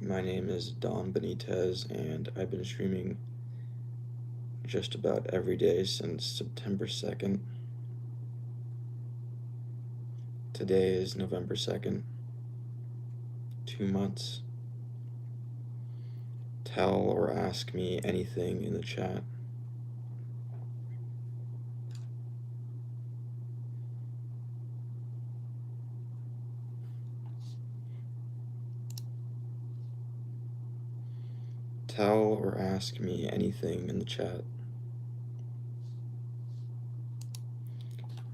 My name is Don Benitez, and I've been streaming just about every day since September 2nd. Today is November 2nd. 2 months. Tell or ask me anything in the chat. Tell or ask me anything in the chat.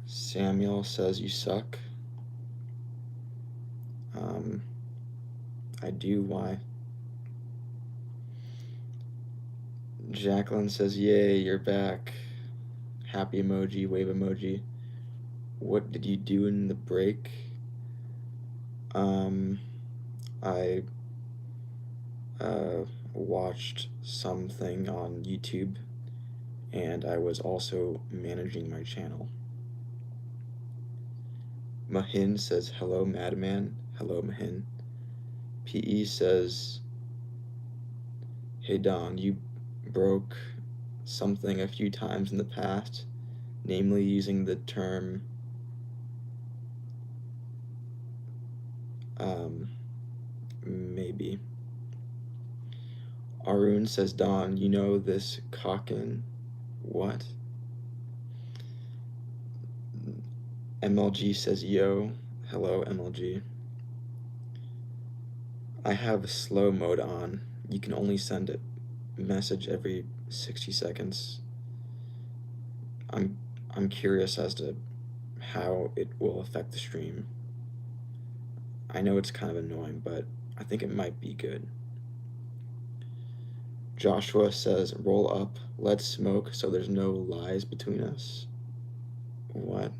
Samuel says you suck. I do, why? Jacqueline says, yay, you're back. Happy emoji, wave emoji. What did you do in the break? I watched something on YouTube, and I was also managing my channel. Mahin says, hello, Madman. Hello, Mahin. PE says, hey, Don, you broke something a few times in the past, namely using the term maybe. Arun says, Don, you know this Cockin? What? MLG says, yo. Hello, MLG. I have slow mode on. You can only send a message every 60 seconds. I'm curious as to how it will affect the stream. I know it's kind of annoying, but I think it might be good. Joshua says, roll up, let's smoke so there's no lies between us. What?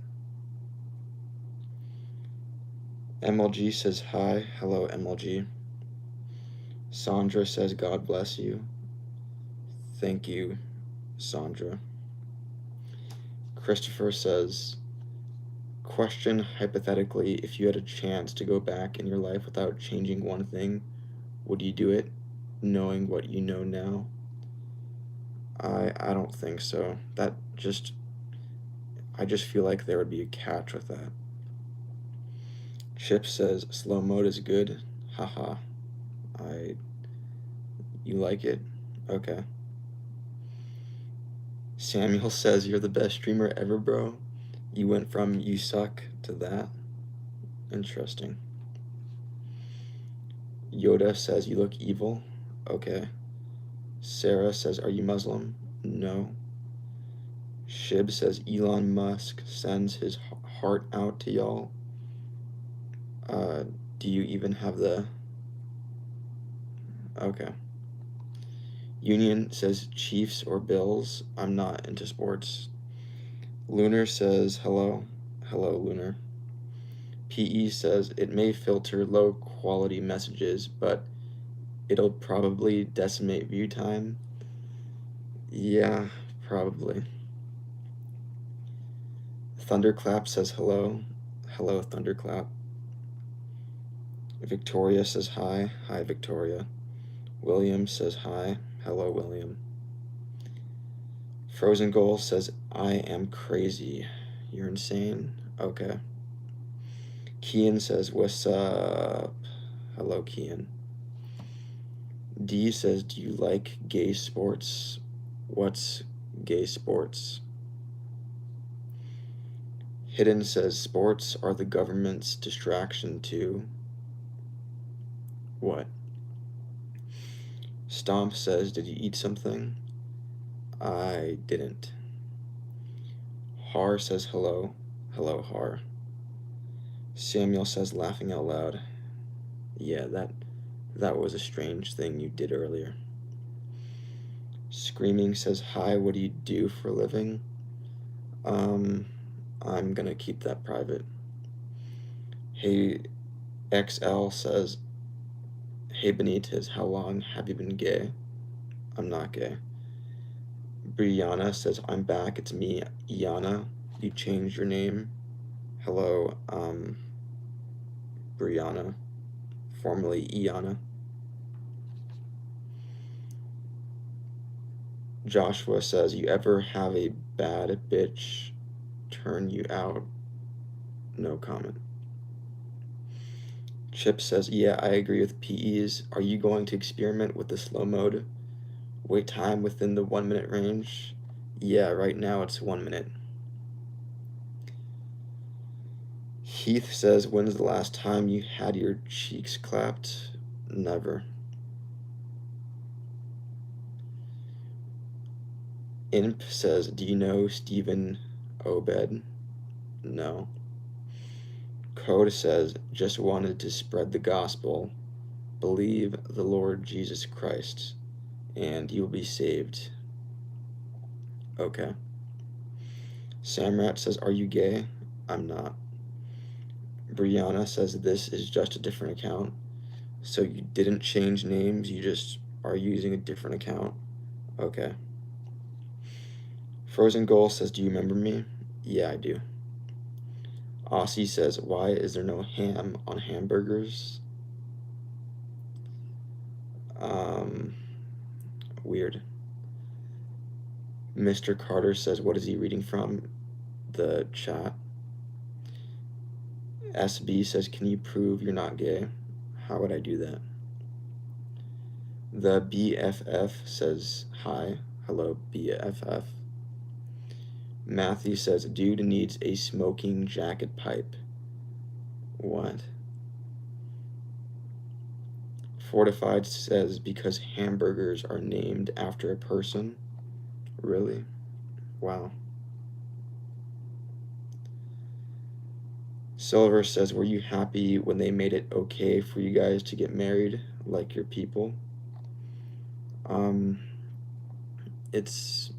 MLG says hi. Hello, MLG. Sandra says, God bless you. Thank you, Sandra. Christopher says, question hypothetically, if you had a chance to go back in your life without changing one thing, would you do it, knowing what you know now? I don't think so. I just feel like there would be a catch with that. Chip says, slow mode is good. Haha. You like it? Okay. Samuel says, you're the best streamer ever, bro. You went from you suck to that. Interesting. Yoda says, you look evil. Okay. Sarah says, are you Muslim? No. Shib says, Elon Musk sends his heart out to y'all. Do you even have the... Okay. Union says, Chiefs or Bills? I'm not into sports. Lunar says, hello. Hello, Lunar. PE says, it may filter low quality messages, but it'll probably decimate view time. Yeah, probably. Thunderclap says hello. Hello, Thunderclap. Victoria says hi. Hi, Victoria. William says hi. Hello, William. Frozen Goal says, I am crazy. You're insane? Okay. Kian says, what's up? Hello, Kian. D says, do you like gay sports? What's gay sports? Hidden says, sports are the government's distraction to... What? Stomp says, did you eat something? I didn't. Har says, hello. Hello, Har. Samuel says, laughing out loud. Yeah, that was a strange thing you did earlier. Screaming says, hi, what do you do for a living? I'm gonna keep that private. Hey, XL says, hey, Benitez, how long have you been gay? I'm not gay. Brianna says, I'm back, it's me, Iana. You changed your name. Hello, Brianna, formerly Iana. Joshua says, you ever have a bad bitch turn you out? No comment. Chip says, yeah, I agree with PEs. Are you going to experiment with the slow mode? Wait time within the 1 minute range? Yeah, right now it's 1 minute. Heath says, when's the last time you had your cheeks clapped? Never. Imp says, do you know Stephen Obed? No. Code says, just wanted to spread the gospel. Believe the Lord Jesus Christ, and you'll be saved. Okay. Samrat says, are you gay? I'm not. Brianna says, this is just a different account. So you didn't change names, you just are using a different account. Okay. Frozen Goal says, do you remember me? Yeah, I do. Aussie says, why is there no ham on hamburgers? Weird. Mr. Carter says, what is he reading from? The chat. SB says, can you prove you're not gay? How would I do that? The BFF says, hi. Hello, BFF. Matthew says, dude needs a smoking jacket pipe. What? Fortified says, because hamburgers are named after a person. Really? Wow. Silver says, were you happy when they made it okay for you guys to get married like your people? It's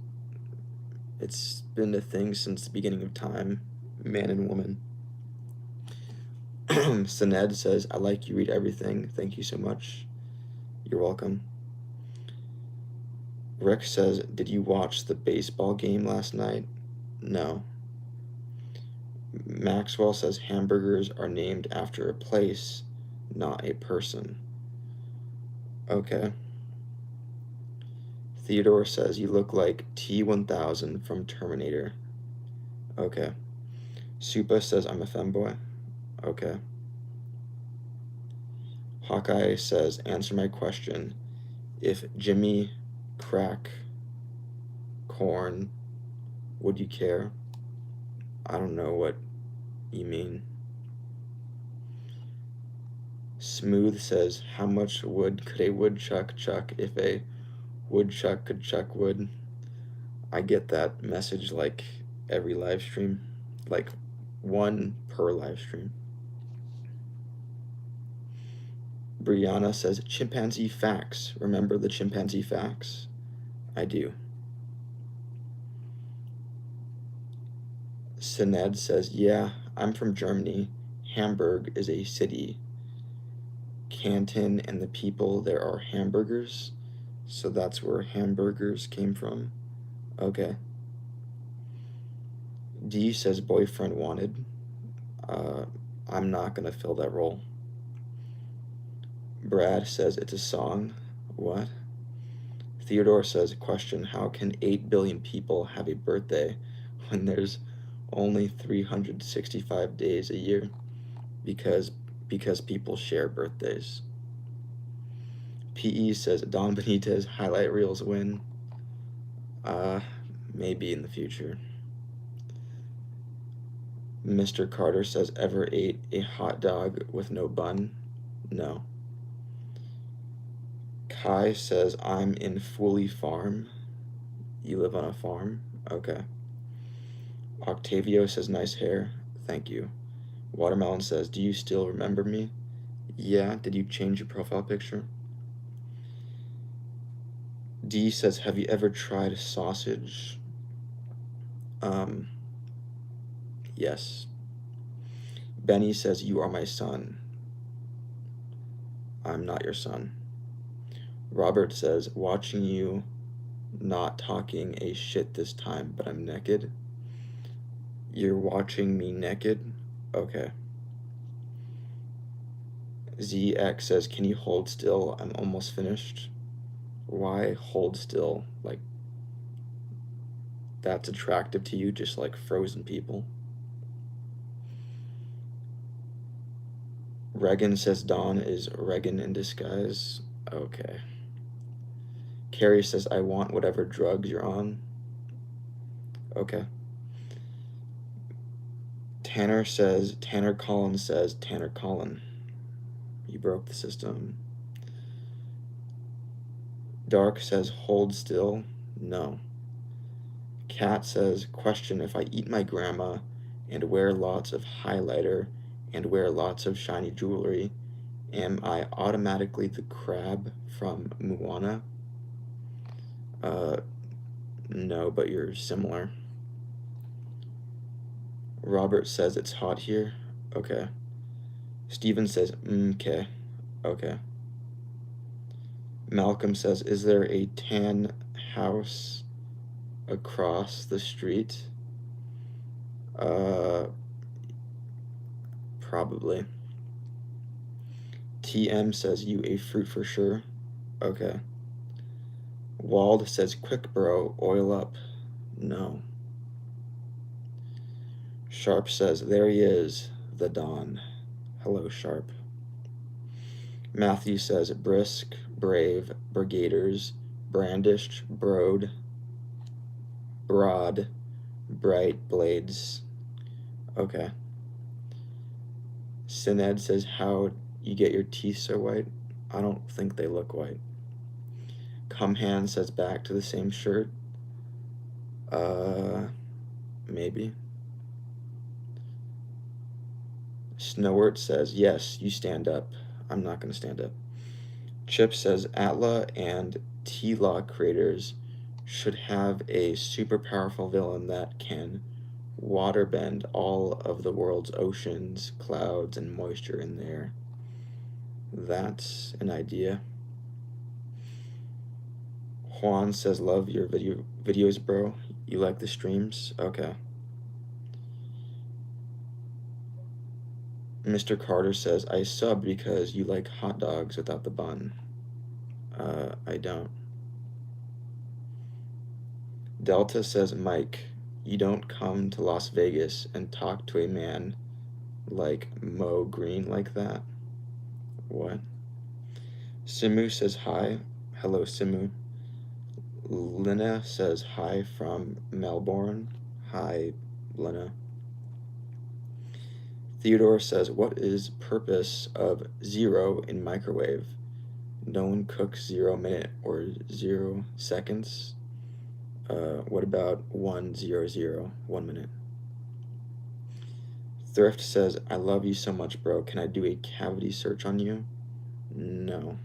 been a thing since the beginning of time, man and woman. Sined says, I like you read everything. Thank you so much. You're welcome. Rick says, did you watch the baseball game last night? No. Maxwell says, hamburgers are named after a place, not a person. Okay. Theodore says, you look like T-1000 from Terminator. Okay. Supa says, I'm a femboy. Okay. Hawkeye says, answer my question. If Jimmy crack corn, would you care? I don't know what you mean. Smooth says, how much wood could a woodchuck chuck if a woodchuck could chuck wood? I get that message like every live stream, like one per live stream. Brianna says, chimpanzee facts. Remember the chimpanzee facts? I do. Sined says, yeah, I'm from Germany. Hamburg is a city. Canton and the people there are hamburgers. So that's where hamburgers came from. Okay. D says, boyfriend wanted. I'm not gonna fill that role. Brad says, it's a song. What? Theodore says, question, how can 8 billion people have a birthday when there's only 365 days a year? Because people share birthdays. PE says, Don Benitez highlight reels win. Maybe in the future. Mr. Carter says, ever ate a hot dog with no bun? No. Kai says, I'm in Foley Farm. You live on a farm? Okay. Octavio says, nice hair. Thank you. Watermelon says, do you still remember me? Yeah. Did you change your profile picture? D says, have you ever tried sausage? Yes. Benny says, you are my son. I'm not your son. Robert says, watching you, not talking a shit this time, but I'm naked. You're watching me naked? Okay. ZX says, can you hold still? I'm almost finished. Why hold still? Like, that's attractive to you, just like frozen people. Regan says Dawn is Regan in disguise. Okay. Carrie says, I want whatever drugs you're on. Okay. Tanner Collins says, Tanner Collin. You broke the system. Dark says, hold still. No. Cat says, question, if I eat my grandma and wear lots of highlighter and wear lots of shiny jewelry, am I automatically the crab from Moana? No, but you're similar. Robert says it's hot here. Okay. Steven says, okay. Okay. Malcolm says, is there a tan house across the street? Probably. TM says, you a fruit for sure. Okay. Wald says, quick bro, oil up. No. Sharp says, there he is, the Don. Hello, Sharp. Matthew says, brisk, brave, brigaders, brandished, broad, bright blades. Okay. Sined says, how you get your teeth so white? I don't think they look white. Cumhan says, back to the same shirt. Maybe. Snowert says, yes, you stand up. I'm not going to stand up. Chip says, Atla and T-Law creators should have a super powerful villain that can waterbend all of the world's oceans, clouds, and moisture in the air. That's an idea. Juan says, love your videos, bro. You like the streams? Okay. Mr. Carter says, I sub because you like hot dogs without the bun. I don't. Delta says, Mike, you don't come to Las Vegas and talk to a man like Mo Green like that. What? Simu says, hi. Hello, Simu. Lina says, hi from Melbourne. Hi, Lina. Theodore says, what is purpose of 0 in microwave? No one cooks 0 minute or 0 seconds. What about 1 0 0, 1 minute? Thrift says, I love you so much, bro. Can I do a cavity search on you? No.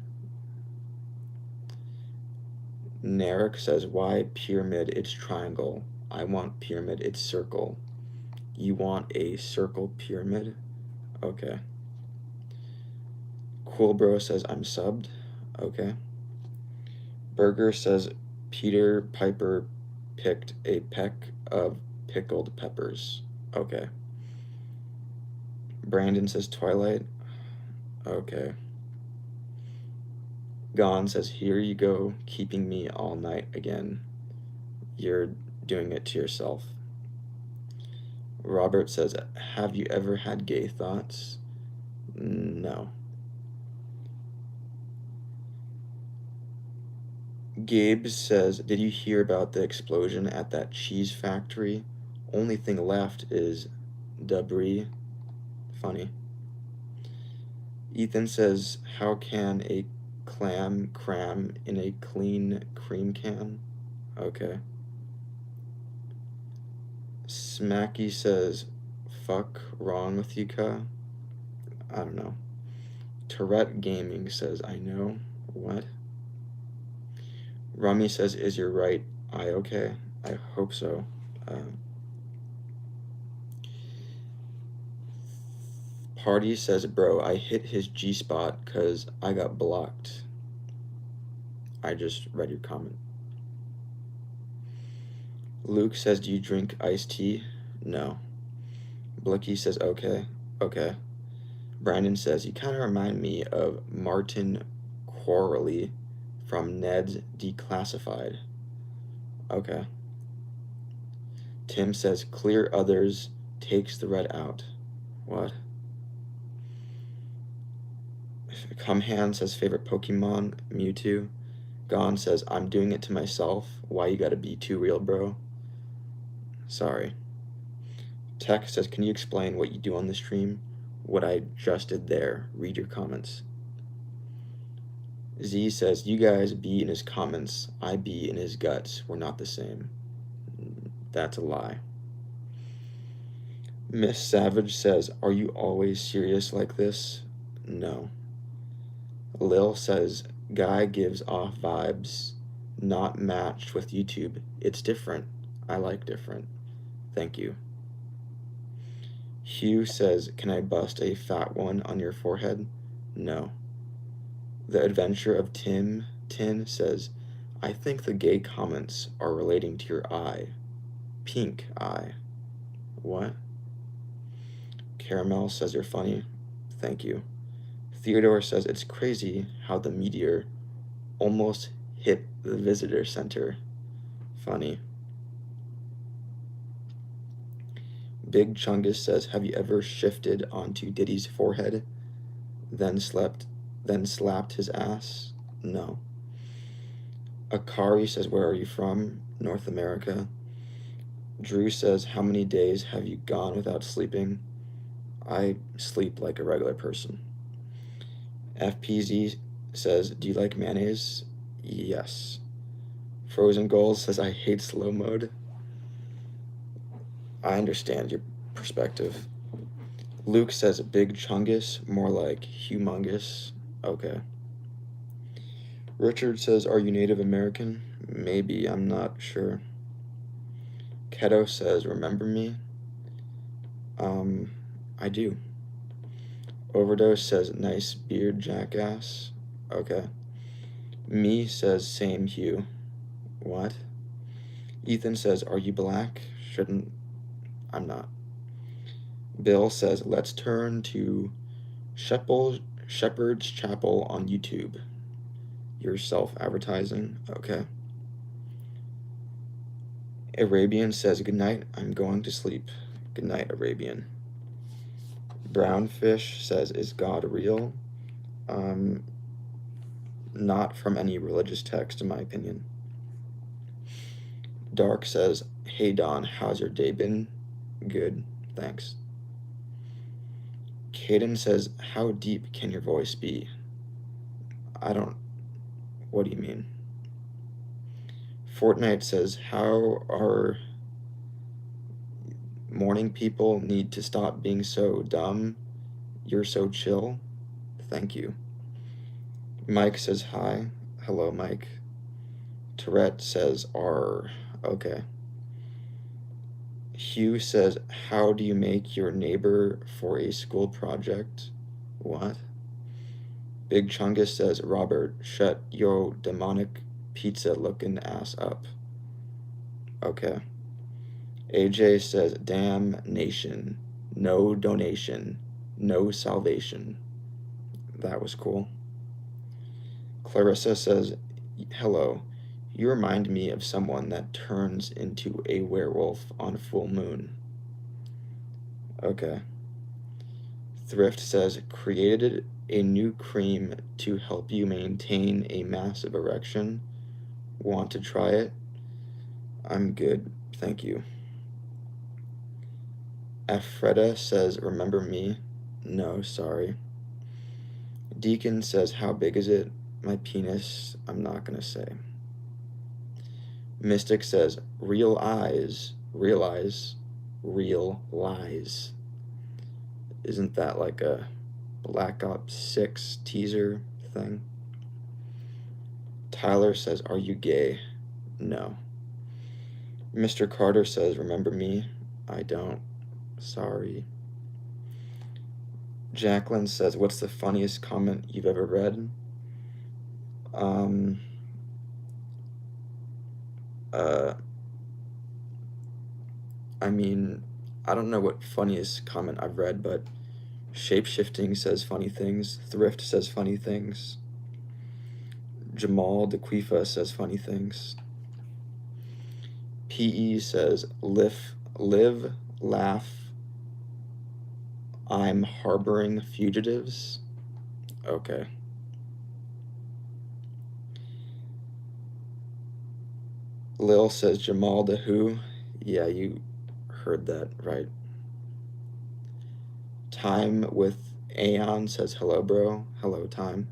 Narek says, why pyramid? It's triangle. I want pyramid. It's circle. You want a circle pyramid? Okay. Cool Bro says, I'm subbed. Okay. Burger says, Peter Piper picked a peck of pickled peppers. Okay. Brandon says, Twilight. Okay. Gone says, here you go, keeping me all night again. You're doing it to yourself. Robert says, have you ever had gay thoughts? No. Gabe says, did you hear about the explosion at that cheese factory? Only thing left is debris. Funny. Ethan says, how can a clam cram in a clean cream can? Okay. Smacky says, fuck wrong with you, ka? I don't know. Tourette Gaming says, I know. What? Rummy says, is your right eye okay? I hope so. Party says, bro, I hit his G-spot because I got blocked. I just read your comment. Luke says, do you drink iced tea? No. Blicky says, okay. Okay. Brandon says, you kind of remind me of Martin Quarley from Ned's Declassified. Okay. Tim says, clear others, takes the red out. What? Cumhan says, favorite Pokemon, Mewtwo. Gon says, I'm doing it to myself. Why you gotta be too real, bro? Sorry. Tech says, can you explain what you do on the stream? What I just did there. Read your comments. Z says, you guys be in his comments. I be in his guts. We're not the same. That's a lie. Miss Savage says, are you always serious like this? No. Lil says, guy gives off vibes not matched with YouTube. It's different. I like different. Thank you. Hugh says, can I bust a fat one on your forehead? No. The Adventure of Tin says, I think the gay comments are relating to your eye. Pink eye. What? Caramel says you're funny. Thank you. Theodore says it's crazy how the meteor almost hit the visitor center. Funny. Big Chungus says, have you ever shifted onto Diddy's forehead, then slapped his ass? No. Akari says, where are you from? North America. Drew says, how many days have you gone without sleeping? I sleep like a regular person. FPZ says, do you like mayonnaise? Yes. Frozen Goals says, I hate slow mode. I understand your perspective. Luke says, big chungus, more like humongous. Okay. Richard says, are you Native American? Maybe, I'm not sure. Keto says, remember me? I do. Overdose says, nice beard, jackass. Okay. Me says, same hue. What? Ethan says, are you black? Shouldn't. I'm not. Bill says, let's turn to Shepherd's Chapel on YouTube. You're self-advertising? Okay. Arabian says, good night, I'm going to sleep. Good night, Arabian. Brownfish says, is God real? Not from any religious text, in my opinion. Dark says, hey Don, how's your day been? Good, thanks. Caden says, how deep can your voice be? What do you mean? Fortnite says, how are morning people need to stop being so dumb? You're so chill. Thank you. Mike says, hi. Hello, Mike. Tourette says, R. Okay. Hugh says, how do you make your neighbor for a school project? What? Big Chungus says, Robert, shut yo demonic pizza looking ass up. Okay. AJ says, damn nation, no donation, no salvation. That was cool. Clarissa says, hello, you remind me of someone that turns into a werewolf on full moon. Okay. Thrift says, created a new cream to help you maintain a massive erection. Want to try it? I'm good, thank you. Afreda says, remember me? No, sorry. Deacon says, how big is it? My penis, I'm not gonna say. Mystic says, real eyes, realize, real lies. Isn't that like a Black Ops 6 teaser thing? Tyler says, are you gay? No. Mr. Carter says, remember me? I don't. Sorry. Jacqueline says, what's the funniest comment you've ever read? I mean, I don't know what funniest comment I've read, but Shapeshifting says funny things. Thrift says funny things. Jamal DeQuifa says funny things. PE says, Live, laugh, I'm harboring fugitives. Okay. Lil says Jamal the Who. Yeah, you heard that right. Time with Aeon says hello, bro. Hello, Time.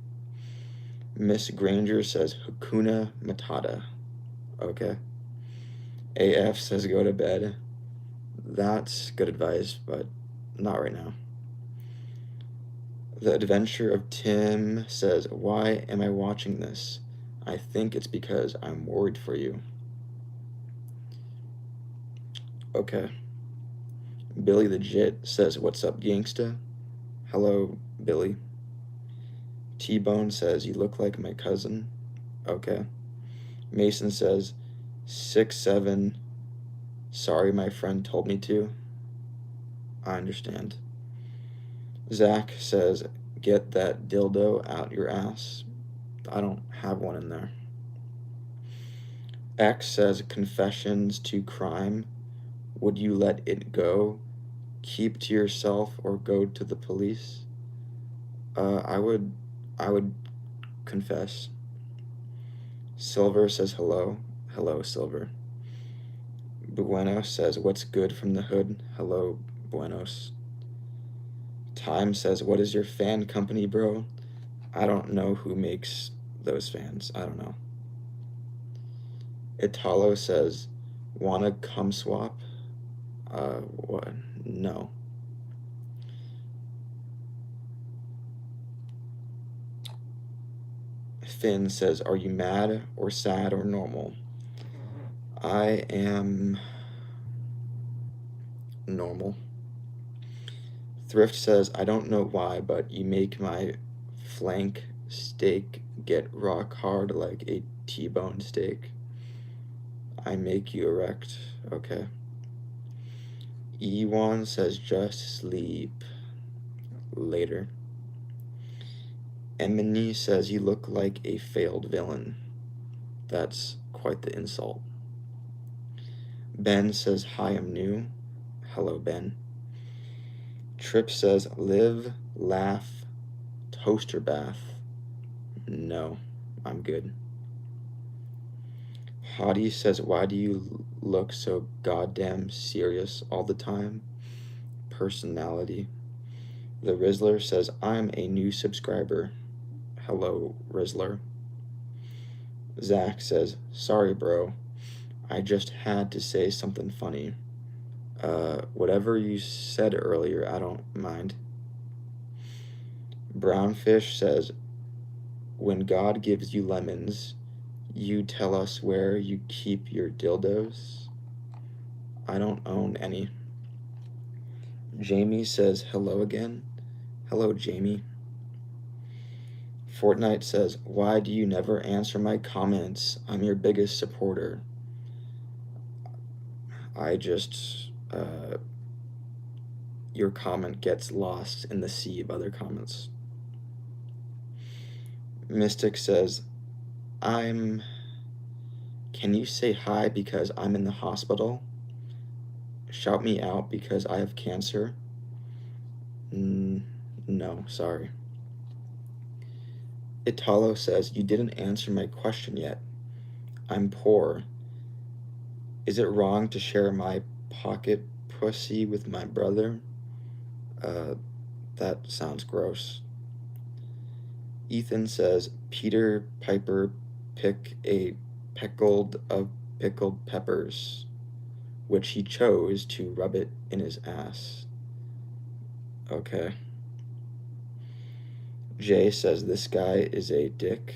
Miss Granger says Hakuna Matata. Okay. AF says go to bed. That's good advice, but not right now. The Adventure of Tim says, why am I watching this? I think it's because I'm worried for you. Okay. Billy the Jit says, what's up, gangsta? Hello, Billy. T-Bone says, you look like my cousin. Okay. Mason says, 6'7". Sorry, my friend told me to. I understand. Zach says, get that dildo out your ass. I don't have one in there. X says, confessions to crime. Would you let it go? Keep to yourself or go to the police? I would confess. Silver says hello. Hello, Silver. Buenos says, what's good from the hood? Hello, Buenos. Time says, what is your fan company, bro? I don't know who makes those fans. I don't know. Italo says, wanna cum swap? What? No. Finn says, are you mad or sad or normal? I am normal. Thrift says, I don't know why, but you make my flank steak get rock hard like a T-bone steak. I make you erect. Okay. Ewan says, just sleep. Later. Emily says, you look like a failed villain. That's quite the insult. Ben says, hi, I'm new. Hello, Ben. Trip says, live, laugh, toaster bath. No, I'm good. Hottie says, why do you look so goddamn serious all the time? Personality. The Rizzler says, I'm a new subscriber. Hello, Rizzler. Zach says, sorry, bro. I just had to say something funny. Whatever you said earlier, I don't mind. Brownfish says, when God gives you lemons, you tell us where you keep your dildos. I don't own any. Jamie says, hello again. Hello, Jamie. Fortnite says, why do you never answer my comments? I'm your biggest supporter. I just, your comment gets lost in the sea of other comments. Mystic says, can you say hi because I'm in the hospital? Shout me out because I have cancer? No, sorry. Italo says, you didn't answer my question yet. I'm poor. Is it wrong to share my pocket pussy with my brother? That sounds gross. Ethan says, Peter Piper pick a pickled of pickled peppers, which he chose to rub it in his ass. Okay. Jay says, this guy is a dick.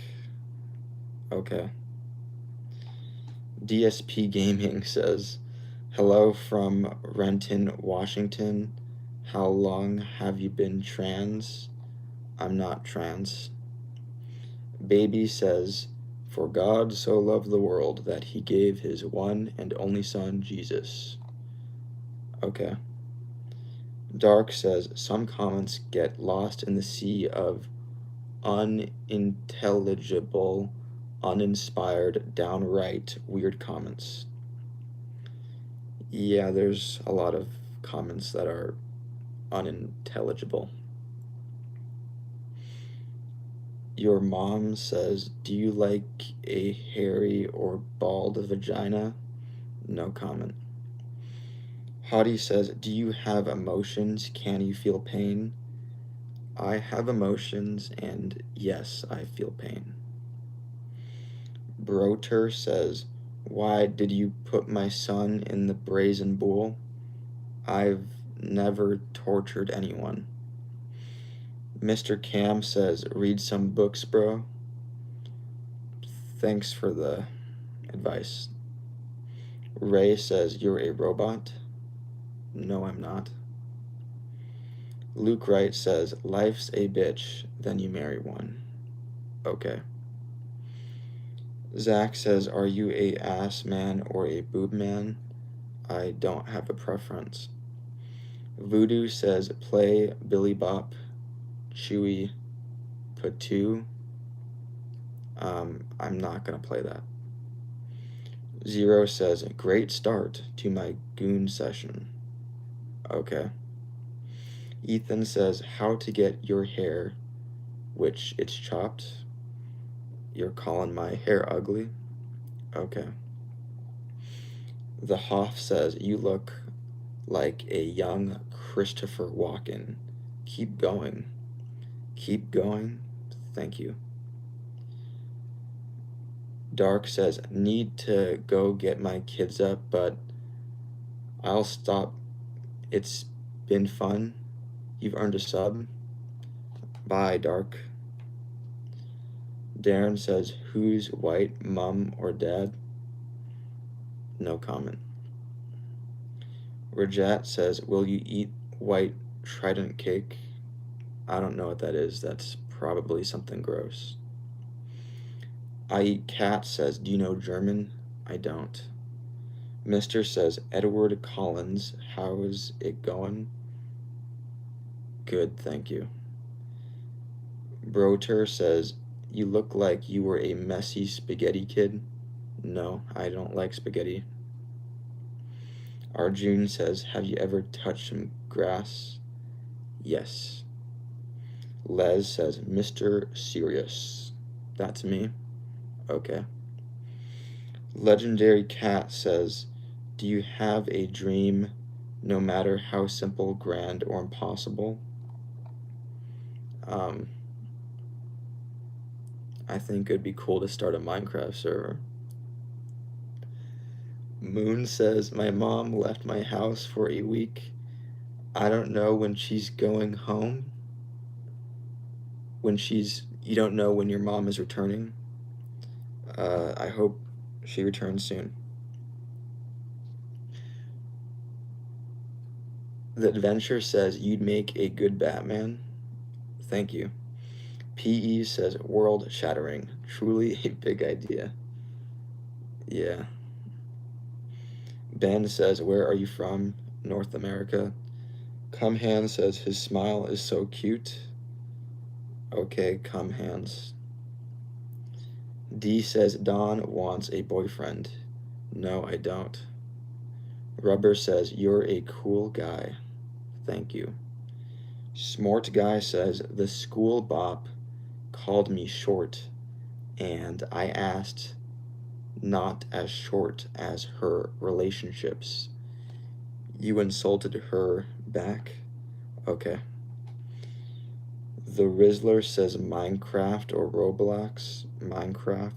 Okay. DSP Gaming says, hello from Renton, Washington. How long have you been trans? I'm not trans. Baby says, for God so loved the world that he gave his one and only son, Jesus. Okay. Dark says, some comments get lost in the sea of unintelligible, uninspired, downright weird comments. Yeah, there's a lot of comments that are unintelligible. Your mom says, do you like a hairy or bald vagina? No comment. Hottie says, do you have emotions? Can you feel pain? I have emotions, and yes, I feel pain. Broter says, why did you put my son in the brazen bull? I've never tortured anyone. Mr. Cam says, read some books, bro. Thanks for the advice. Ray says, you're a robot. No, I'm not. Luke Wright says, life's a bitch, then you marry one. Okay. Zach says, are you a ass man or a boob man? I don't have a preference. Voodoo says, play Billy Bop, Chewy, Patu. I'm not going to play that. Zero says, great start to my goon session. Okay. Ethan says, how to get your hair, which it's chopped. You're calling my hair ugly? Okay. The Hoff says, you look like a young Christopher Walken. Keep going. Keep going. Thank you. Dark says, need to go get my kids up, but I'll stop. It's been fun. You've earned a sub. Bye, Dark. Darren says, who's white, mom or dad? No comment. Rajat says, will you eat white trident cake? I don't know what that is. That's probably something gross. I Eat Cat says, do you know German? I don't. Mister says, Edward Collins, how is it going? Good, thank you. Broter says, you look like you were a messy spaghetti kid. No, I don't like spaghetti. Arjun says, have you ever touched some grass? Yes. Les says, Mr. Serious. That's me? Okay. Legendary Cat says, do you have a dream, no matter how simple, grand, or impossible? I think it'd be cool to start a Minecraft server. Moon says, my mom left my house for a week. I don't know when she's going home. You don't know when your mom is returning. I hope she returns soon. The Adventure says, you'd make a good Batman. Thank you. PE says, world shattering. Truly a big idea. Yeah. Ben says, where are you from? North America. Cumhan says, his smile is so cute. Okay, Cumhands. D says, Don wants a boyfriend. No, I don't. Rubber says, you're a cool guy. Thank you. Smart Guy says, the school bop called me short, and I asked not as short as her relationships. You insulted her back? Okay. The Rizzler says Minecraft or Roblox. Minecraft.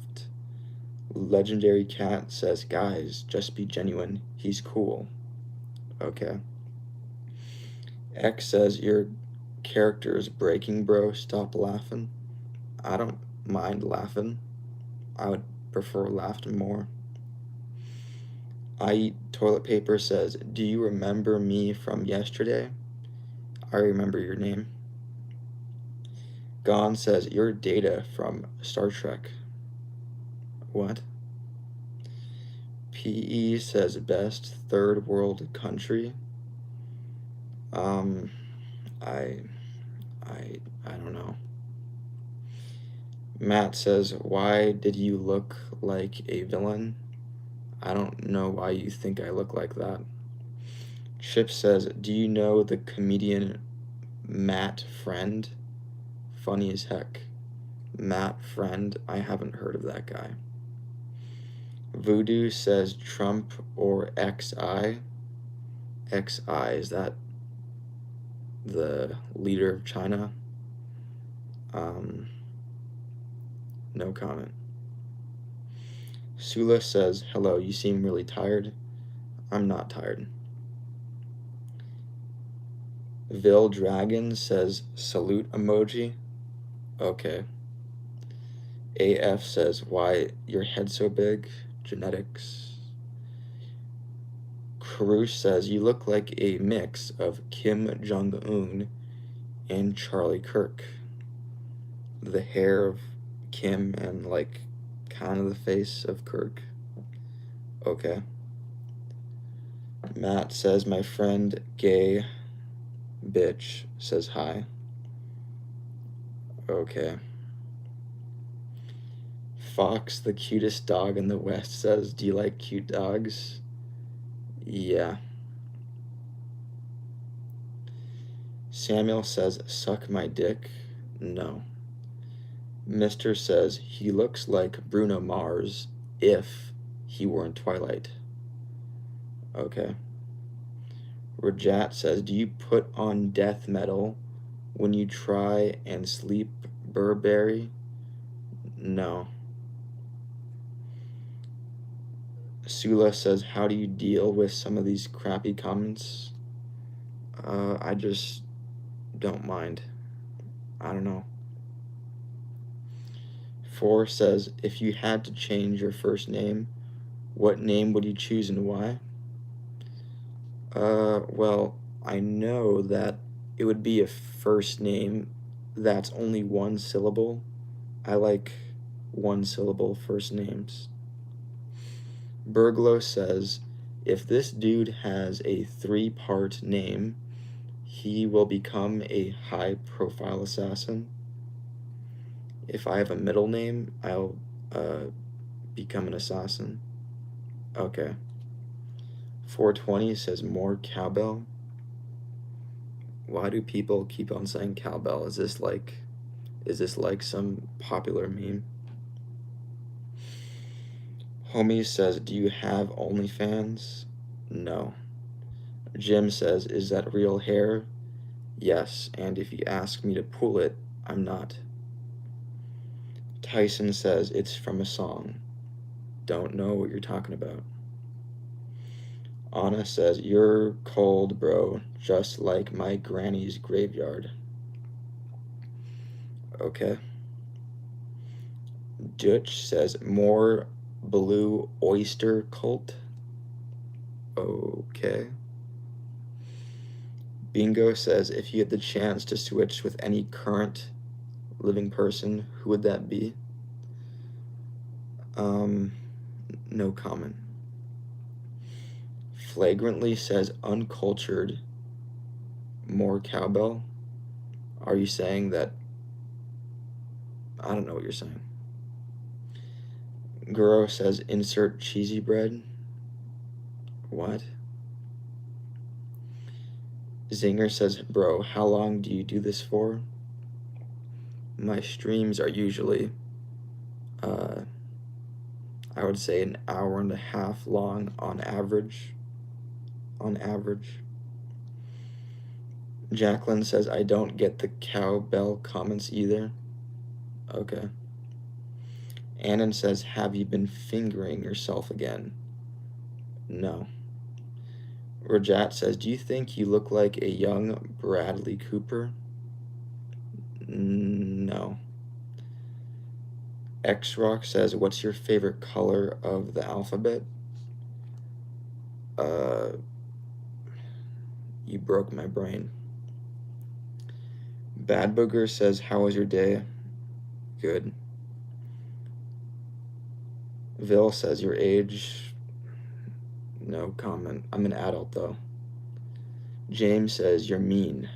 Legendary Cat says, guys, just be genuine. He's cool. Okay. X says, your character is breaking, bro. Stop laughing. I don't mind laughing. I would prefer laughing more. I Eat Toilet Paper says, do you remember me from yesterday? I remember your name. Gone says, you're Data from Star Trek. What? PE says, best third world country. I don't know. Matt says, why did you look like a villain? I don't know why you think I look like that. Chip says, do you know the comedian Matt Friend? Funny as heck. Matt Friend? I haven't heard of that guy. Voodoo says Trump or XI. XI, is that the leader of China? No comment. Sula says, hello, you seem really tired. I'm not tired. Vil Dragon says, salute emoji. Okay. AF says, why your head so big? Genetics. Karush says, you look like a mix of Kim Jong-un and Charlie Kirk. The hair of Kim and like kind of the face of Kirk. Okay. Matt says, my friend gay bitch says hi. Okay. Fox, the cutest dog in the West, says, do you like cute dogs? Yeah. Samuel says, suck my dick. No. Mr. says, he looks like Bruno Mars if he were in Twilight. Okay. Rajat says, do you put on death metal when you try and sleep Burberry? No. Sula says, how do you deal with some of these crappy comments? I just don't mind. I don't know. 4 says, if you had to change your first name, what name would you choose and why? Well, I know that it would be a first name that's only one syllable. I like one syllable first names. Burglo says, if this dude has a 3-part name, he will become a high-profile assassin. If I have a middle name, I'll become an assassin. Okay. 420 says more cowbell. Why do people keep on saying cowbell? Is this like some popular meme? Homie says, do you have OnlyFans? No. Jim says, is that real hair? Yes, and if you ask me to pull it, I'm not. Tyson says, it's from a song. Don't know what you're talking about. Anna says, you're cold, bro, just like my granny's graveyard. Okay. Dutch says, more blue oyster cult. Okay. Bingo says, if you had the chance to switch with any current living person, who would that be? No comment. Flagrantly says, uncultured, more cowbell. Are you saying that? I don't know what you're saying. Guro says, insert cheesy bread. What? Zinger says, bro, how long do you do this for? My streams are usually, I would say an hour and a half long on average. Jacqueline says, I don't get the cowbell comments either. Okay. Annan says, have you been fingering yourself again? No. Rajat says, do you think you look like a young Bradley Cooper? No. X-Rock says, what's your favorite color of the alphabet? You broke my brain. Bad Booger says, how was your day? Good. Vil says, your age? No comment. I'm an adult though. James says, you're mean.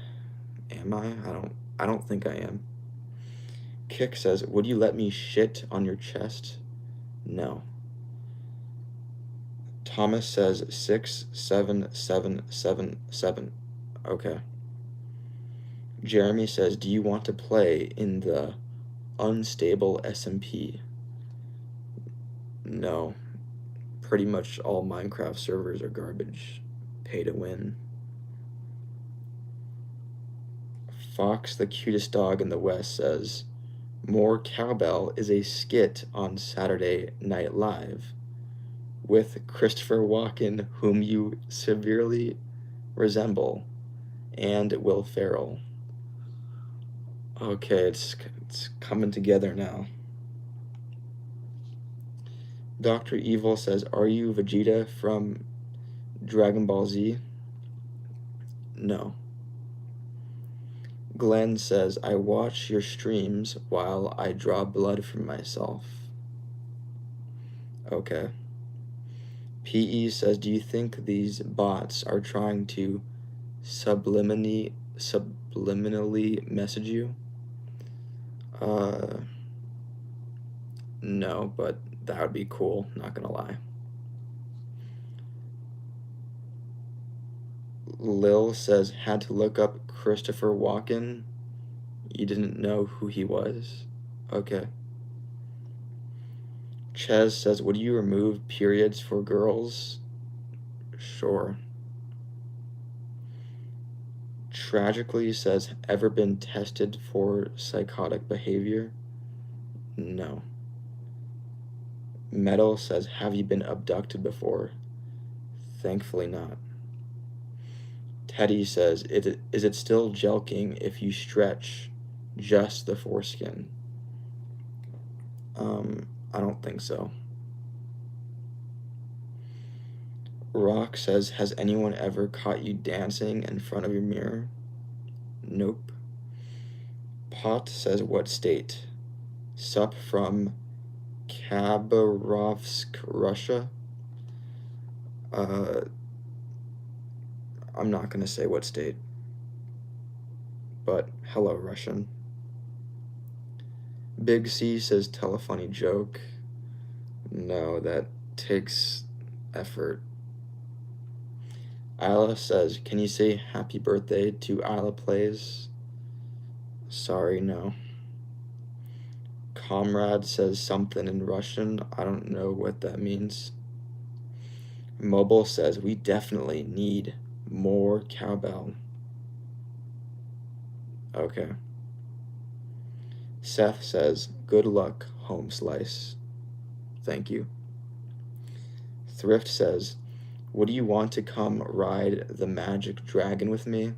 Am I? I don't think I am. Kick says, would you let me shit on your chest? No. Thomas says 67777. Okay. Jeremy says, do you want to play in the unstable SMP? No. Pretty much all Minecraft servers are garbage. Pay to win. Fox, the cutest dog in the West, says, More Cowbell is a skit on Saturday Night Live with Christopher Walken, whom you severely resemble, and Will Ferrell. Okay, it's coming together now. Dr. Evil says, are you Vegeta from Dragon Ball Z? No. Glenn says, I watch your streams while I draw blood from myself. Okay. PE says, do you think these bots are trying to subliminally message you? No, but that would be cool, not gonna lie. Lil says, had to look up Christopher Walken. You didn't know who he was? Okay. Ches says, would you remove periods for girls? Sure. Tragically says, ever been tested for psychotic behavior? No. Metal says, have you been abducted before? Thankfully not. Teddy says, is it still jelking if you stretch just the foreskin? I don't think so. Rock says, has anyone ever caught you dancing in front of your mirror? Nope. Pot says, what state? Sup from Khabarovsk, Russia? I'm not gonna say what state, but hello, Russian. Big C says, tell a funny joke. No, that takes effort. Isla says, can you say happy birthday to Isla Plays? Sorry, no. Comrade says something in Russian. I don't know what that means. Mobile says, we definitely need more cowbell. Okay. Seth says, good luck, home slice. Thank you. Thrift says, would you want to come ride the magic dragon with me?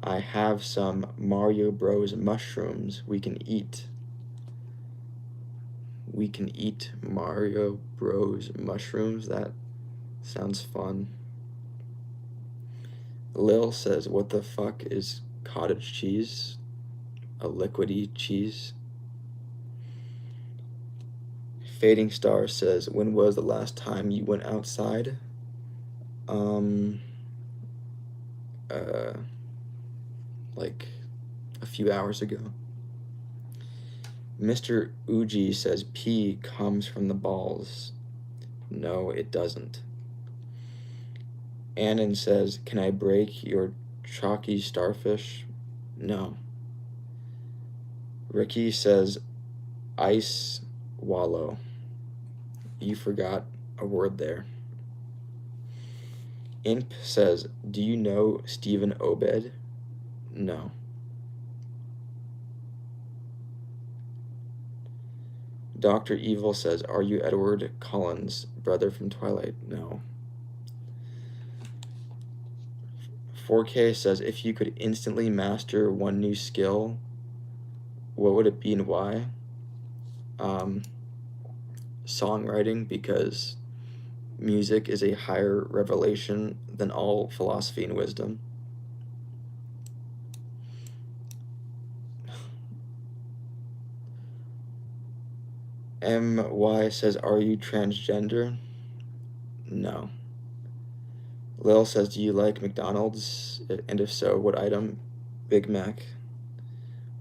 I have some Mario Bros. Mushrooms we can eat. We can eat Mario Bros. Mushrooms? That sounds fun. Lil says, what the fuck is cottage cheese? A liquidy cheese? Fading Star says, when was the last time you went outside? Like a few hours ago. Mr. Uji says, pee comes from the balls. No, it doesn't. Annan says, can I break your chalky starfish? No. Ricky says, ice wallow. You forgot a word there. Imp says, do you know Stephen Obed? No. Dr. Evil says, are you Edward Collins, brother from Twilight? No. 4K says, if you could instantly master one new skill, what would it be and why? Songwriting, because music is a higher revelation than all philosophy and wisdom. MY says, are you transgender? No. Lil says, do you like McDonald's? And if so, what item? Big Mac.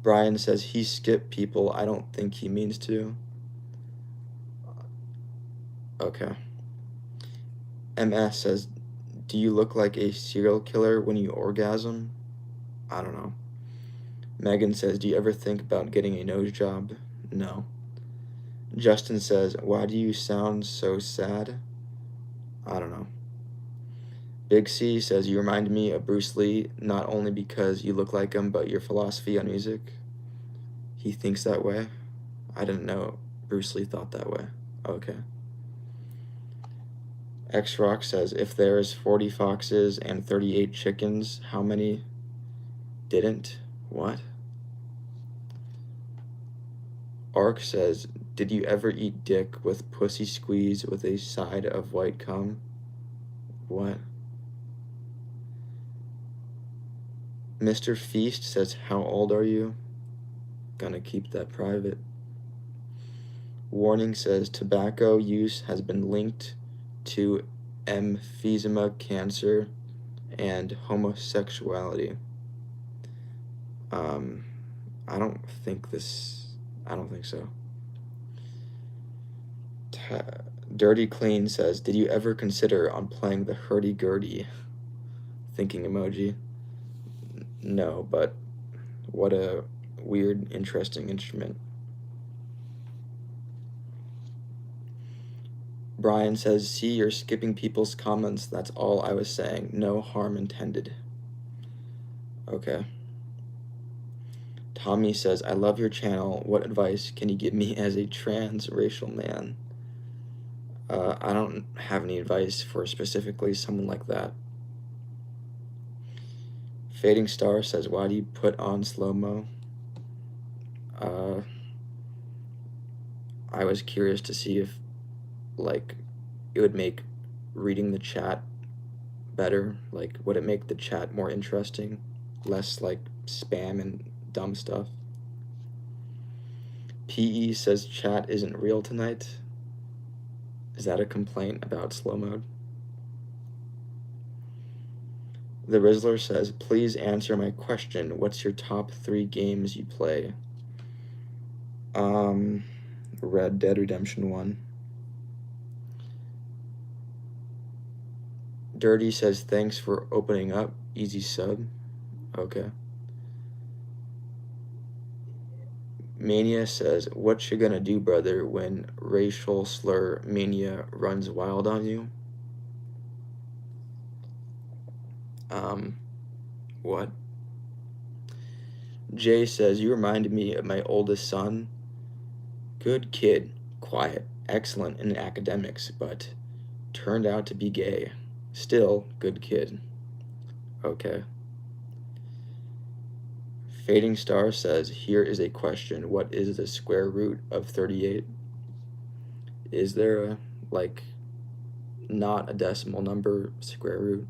Brian says, he skipped people. I don't think he means to. Okay. MS says, do you look like a serial killer when you orgasm? I don't know. Megan says, do you ever think about getting a nose job? No. Justin says, why do you sound so sad? I don't know. Big C says, you remind me of Bruce Lee, not only because you look like him, but your philosophy on music. He thinks that way. I didn't know Bruce Lee thought that way. Okay. X-Rock says, if there's 40 foxes and 38 chickens, how many didn't? What? Ark says, did you ever eat dick with pussy squeeze with a side of white cum? What? Mr. Feast says, how old are you? Gonna keep that private. Warning says, tobacco use has been linked to emphysema, cancer, and homosexuality. I don't think so. Dirty Clean says, did you ever consider on playing the hurdy-gurdy? Thinking emoji. No, but what a weird, interesting instrument. Brian says, see, you're skipping people's comments. That's all I was saying. No harm intended. Okay. Tommy says, I love your channel. What advice can you give me as a transracial man? I don't have any advice for specifically someone like that. Fading Star says, why do you put on slow-mo? I was curious to see if, like, it would make reading the chat better. Like, would it make the chat more interesting? Less, like, spam and dumb stuff. PE says chat isn't real tonight. Is that a complaint about slow mode? The Rizzler says, please answer my question. What's your top 3 games you play? Red Dead Redemption 1. Dirty says, thanks for opening up. Easy sub. Okay. Mania says, what you gonna do, brother, when racial slur mania runs wild on you? What? Jay says, you reminded me of my oldest son. Good kid, quiet, excellent in academics, but turned out to be gay. Still, good kid. Okay. Fading Star says, here is a question. What is the square root of 38? Is there a, like, not a decimal number square root?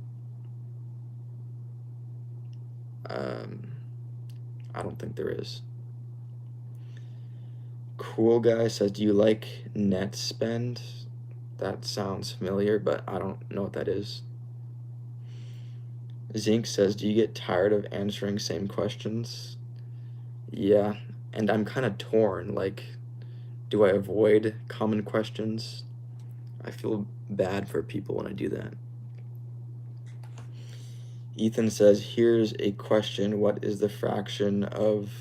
I don't think there is. Cool Guy says, do you like net spend? That sounds familiar, but I don't know what that is. Zinc says, do you get tired of answering same questions? Yeah, and I'm kind of torn. Like, do I avoid common questions? I feel bad for people when I do that. Ethan says, here's a question. What is the fraction of...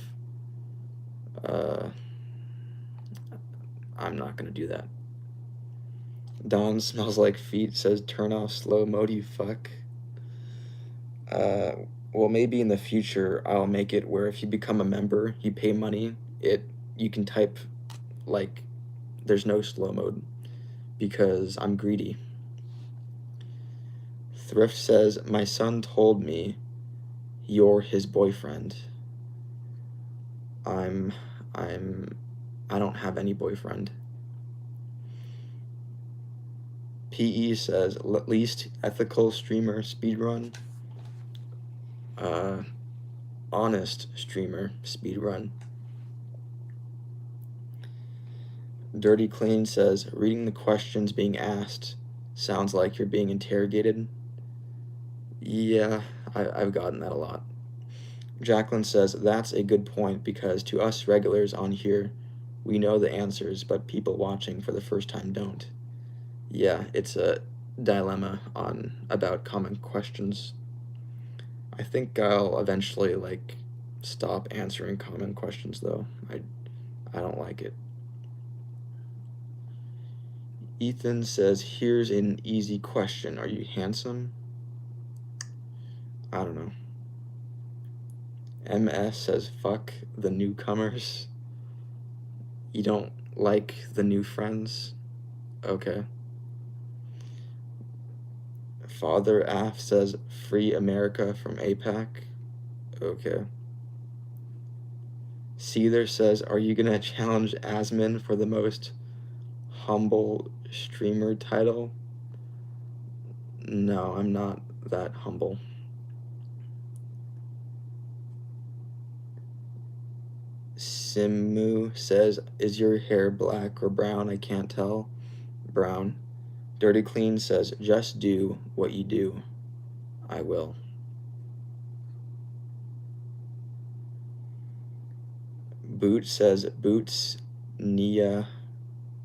I'm not going to do that. Don Smells Like Feet says, turn off slow mode, you fuck. Well, maybe in the future I'll make it where if you become a member, you pay money, you can type, like, there's no slow mode, because I'm greedy. Thrift says, my son told me you're his boyfriend. I don't have any boyfriend. PE says, least ethical streamer speedrun. Honest streamer speedrun. Dirty Clean says, reading the questions being asked sounds like you're being interrogated. Yeah, I've gotten that a lot. Jacqueline says, that's a good point, because to us regulars on here, we know the answers, but people watching for the first time don't. Yeah, it's a dilemma about common questions. I think I'll eventually stop answering common questions though. I don't like it. Ethan says, here's an easy question. Are you handsome? I don't know. MS says, fuck the newcomers. You don't like the new friends? Okay. Father Af says, free America from APAC. Okay. Seether says, are you gonna challenge Asmin for the most humble streamer title? No, I'm not that humble. Simu says, is your hair black or brown? I can't tell. Brown. Dirty Clean says, just do what you do. I will. Boot says, Boots Nia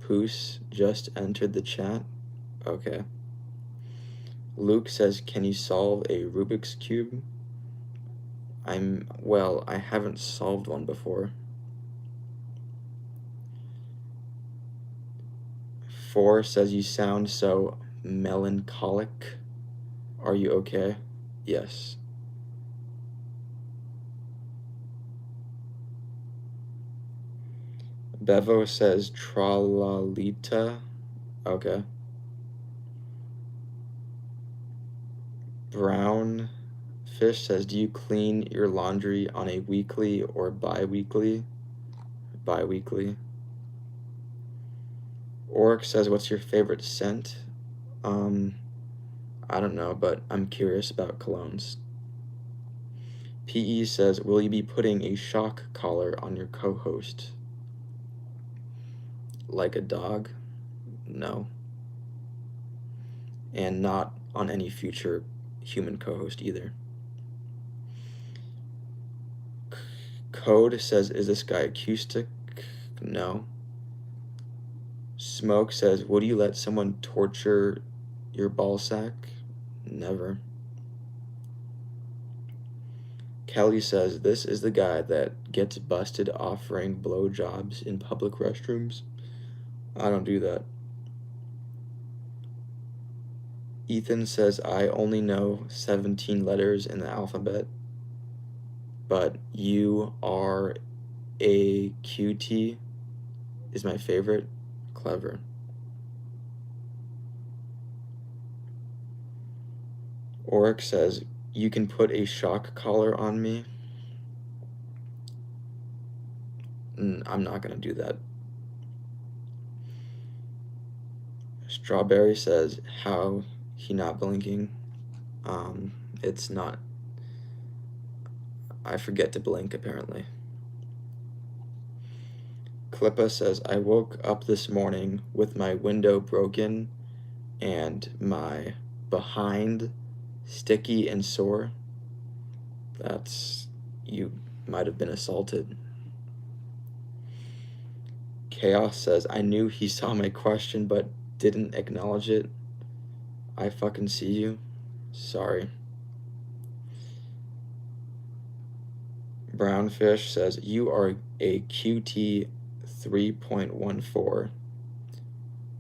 Poos just entered the chat. Okay. Luke says, can you solve a Rubik's Cube? I haven't solved one before. 4 says, you sound so melancholic. Are you okay? Yes. Bevo says, tralalita. Okay. Brown Fish says, do you clean your laundry on a weekly or bi-weekly? Bi-weekly. Oric says, what's your favorite scent? I don't know, but I'm curious about colognes. PE says, will you be putting a shock collar on your co-host? Like a dog? No. And not on any future human co-host either. Code says, is this guy acoustic? No. Smoke says, would you let someone torture your ballsack? Never. Kelly says, this is the guy that gets busted offering blowjobs in public restrooms. I don't do that. Ethan says, I only know 17 letters in the alphabet, but URAQT is my favorite. Clever. Oric says, you can put a shock collar on me. I'm not gonna do that. Strawberry says, how he not blinking? It's not. I forget to blink apparently. Klippa says, I woke up this morning with my window broken and my behind sticky and sore. You might have been assaulted. Chaos says, I knew he saw my question but didn't acknowledge it. I fucking see you. Sorry. Brownfish says, you are a QT 3.14.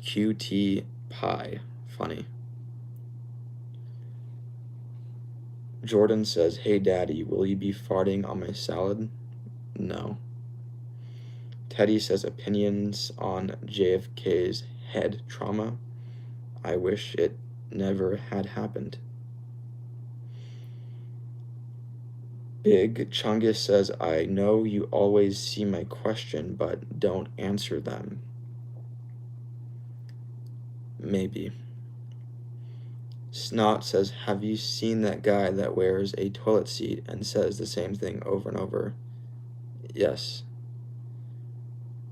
QT pie. Funny. Jordan says, hey daddy, will you be farting on my salad? No. Teddy says, opinions on JFK's head trauma. I wish it never had happened. Big Chungus says, I know you always see my question, but don't answer them. Maybe. Snot says, have you seen that guy that wears a toilet seat and says the same thing over and over? Yes.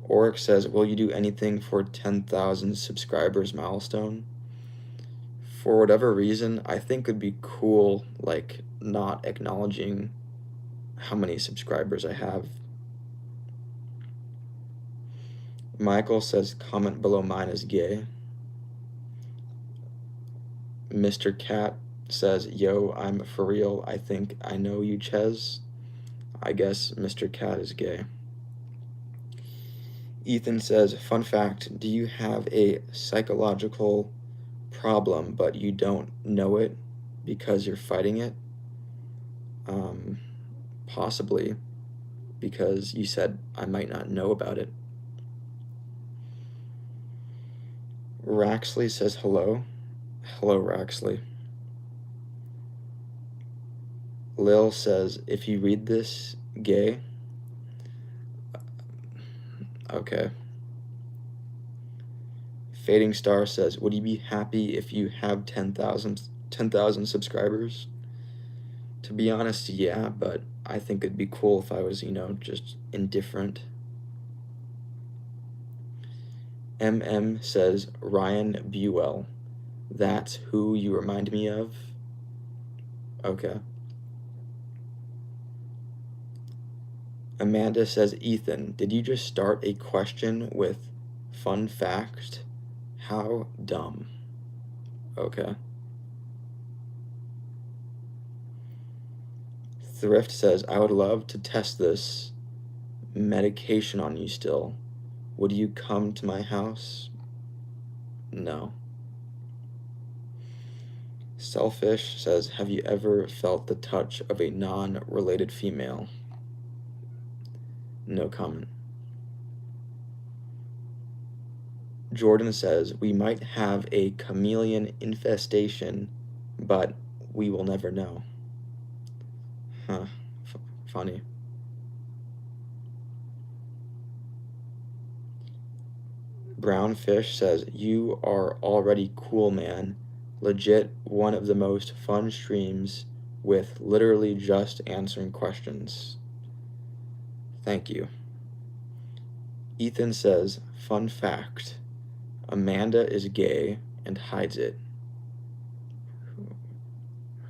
Oric says, will you do anything for 10,000 subscribers milestone? For whatever reason, I think it'd be cool, not acknowledging how many subscribers I have. Michael says, comment below mine is gay. Mr. Cat says, yo, I'm for real. I think I know you, Ches. I guess Mr. Cat is gay. Ethan says, fun fact, do you have a psychological problem but you don't know it because you're fighting it? Possibly, because you said I might not know about it. Raxley says hello. Hello, Raxley. Lil says, if you read this, gay. Okay. Fading Star says, would you be happy if you have 10,000 subscribers? To be honest, yeah, but I think it'd be cool if I was, just indifferent. MM says, Ryan Buell. That's who you remind me of? Okay. Amanda says, Ethan, did you just start a question with fun fact? How dumb. Okay. Thrift says, I would love to test this medication on you still. Would you come to my house? No. Selfish says, have you ever felt the touch of a non-related female? No comment. Jordan says, we might have a chameleon infestation, but we will never know. Huh. Funny. Brownfish says, you are already cool, man. Legit one of the most fun streams with literally just answering questions. Thank you. Ethan says, fun fact, Amanda is gay and hides it.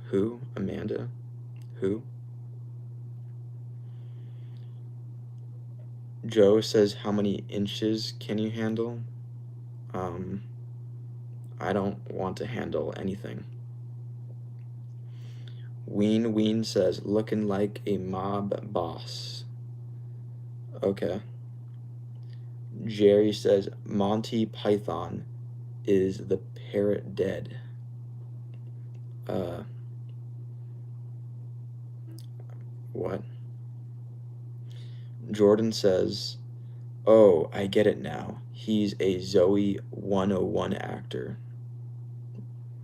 Who? Amanda? Who? Joe says, how many inches can you handle? I don't want to handle anything. Ween says, looking like a mob boss. Okay. Jerry says, Monty Python is the parrot dead. What? Jordan says, oh, I get it now. He's a Zoe 101 actor.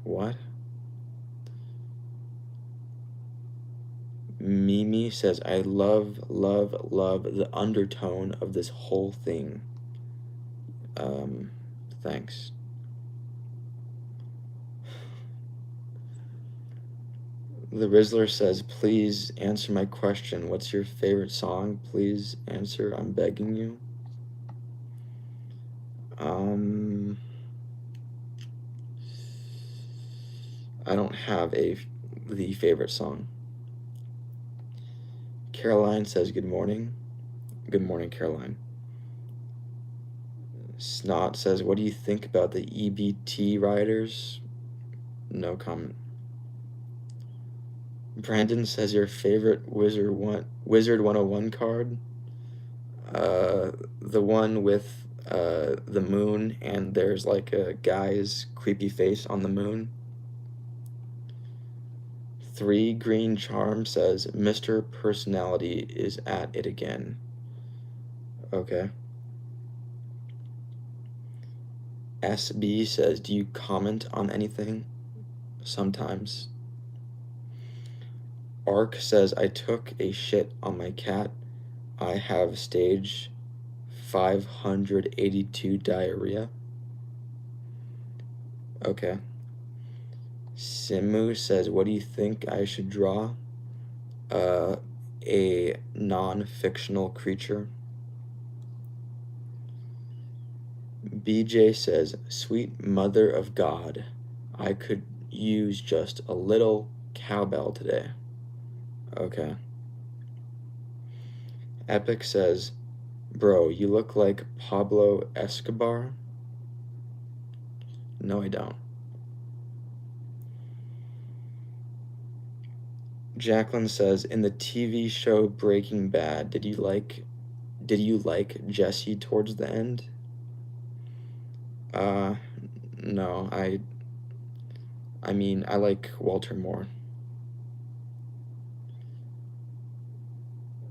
What? Mimi says, I love the undertone of this whole thing. Thanks. The Rizzler says, please answer my question. What's your favorite song? Please answer. I'm begging you. I don't have the favorite song. Caroline says, good morning. Good morning, Caroline. Snot says, what do you think about the EBT riders? No comment. Brandon says, your favorite Wizard 101 card? The one with the moon and there's like a guy's creepy face on the moon. 3 Green Charm says, Mr. Personality is at it again. Okay. SB says, do you comment on anything? Sometimes. Ark says, I took a shit on my cat. I have stage 582 diarrhea. Okay. Simu says, what do you think I should draw? A non-fictional creature. BJ says, sweet mother of God, I could use just a little cowbell today. Okay. Epic says, bro, you look like Pablo Escobar. No, I don't. Jacqueline says, in the TV show Breaking Bad, did you like Jesse towards the end? No, I mean, I like Walter more.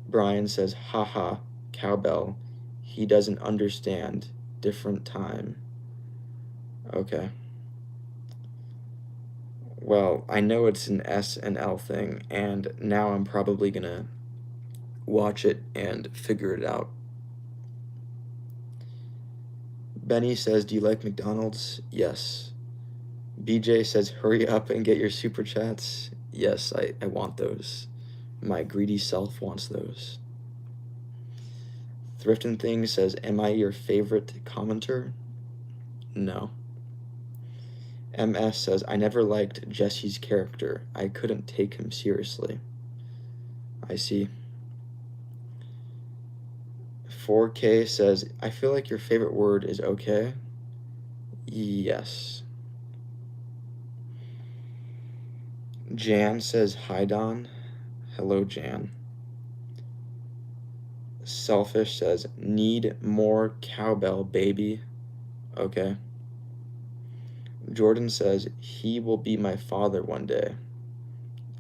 Brian says, haha, cowbell. He doesn't understand. Different time. Okay. Well, I know it's an S and L thing, and now I'm probably gonna watch it and figure it out. Benny says, do you like McDonald's? Yes. BJ says, hurry up and get your super chats. Yes, I want those. My greedy self wants those. Thriftin' Thing says, am I your favorite commenter? No. MS says, I never liked Jesse's character. I couldn't take him seriously. I see. 4K says, I feel like your favorite word is okay. Yes. Jan says, hi Don. Hello, Jan. Selfish says, need more cowbell, baby. Okay. Jordan says, he will be my father one day.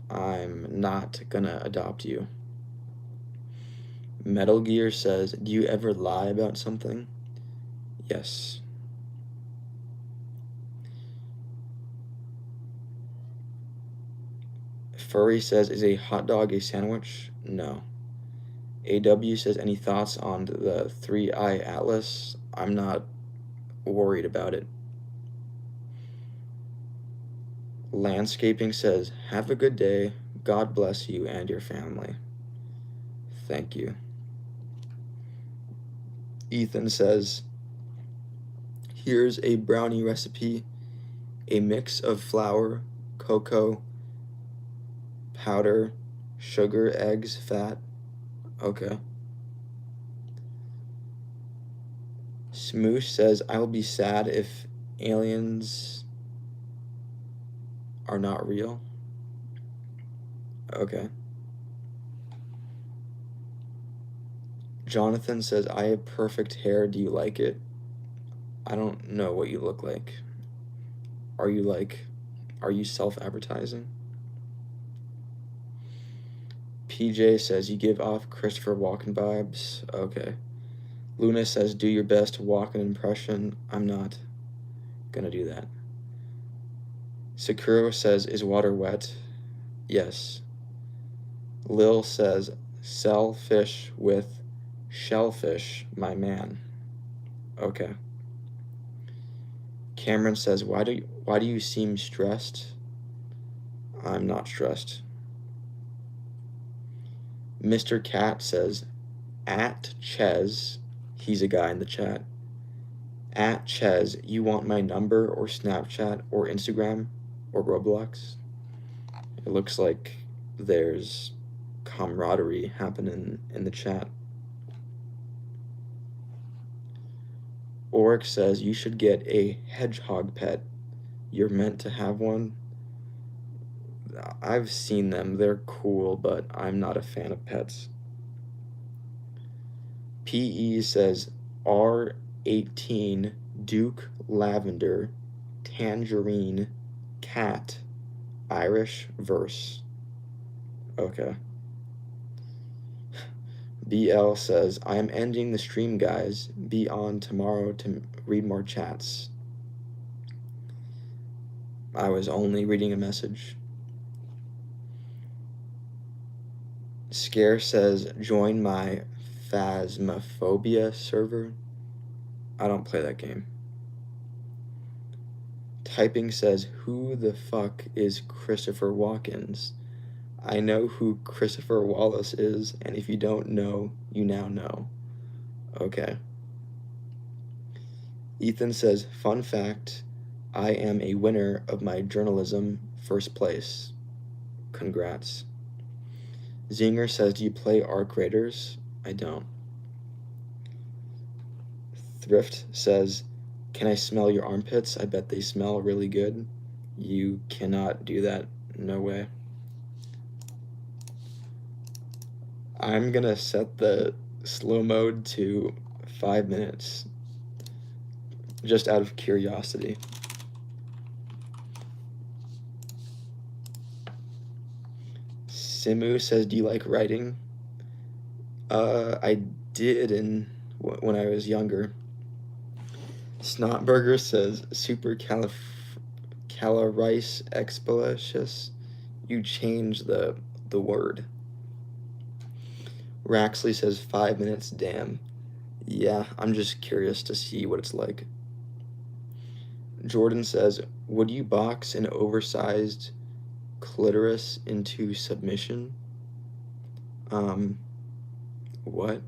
I'm not gonna adopt you. Metal Gear says, do you ever lie about something? Yes. Furry says, is a hot dog a sandwich? No. AW says, any thoughts on the 3i Atlas? I'm not worried about it. Landscaping says, have a good day. God bless you and your family. Thank you. Ethan says, here's a brownie recipe. A mix of flour, cocoa, powder, sugar, eggs, fat. Okay. Smoosh says, I will be sad if aliens are not real. Okay. Jonathan says, I have perfect hair. Do you like it? I don't know what you look like. Are you self-advertising? PJ says, you give off Christopher Walken vibes. Okay. Luna says, do your best to walk an impression. I'm not gonna do that. Sakura says, is water wet? Yes. Lil says, sell fish with shellfish, my man. Okay. Cameron says, why do you seem stressed? I'm not stressed. Mr. Cat says, at Ches, he's a guy in the chat. At Ches, you want my number or Snapchat or Instagram or Roblox? It looks like there's camaraderie happening in the chat. Oryx says, you should get a hedgehog pet. You're meant to have one. I've seen them. They're cool, but I'm not a fan of pets. PE says, R18, Duke, Lavender, Tangerine, Cat, Irish, Verse. Okay. BL says, I am ending the stream, guys. Be on tomorrow to read more chats. I was only reading a message. Scare says, join my Phasmophobia server. I don't play that game. Typing says, who the fuck is Christopher Walken? I know who Christopher Wallace is, and if you don't know, you now know. Okay. Ethan says, fun fact, I am a winner of my journalism first place. Congrats. Zinger says, do you play Arc Raiders? I don't. Thrift says, can I smell your armpits? I bet they smell really good. You cannot do that. No way. I'm gonna set the slow mode to 5 minutes, just out of curiosity. Simu says, do you like writing? I did when I was younger. Snotburger says, supercalorific. You change the word. Raxley says 5 minutes, damn. Yeah, I'm just curious to see what it's like. Jordan says, would you box an oversized clitoris into submission? What?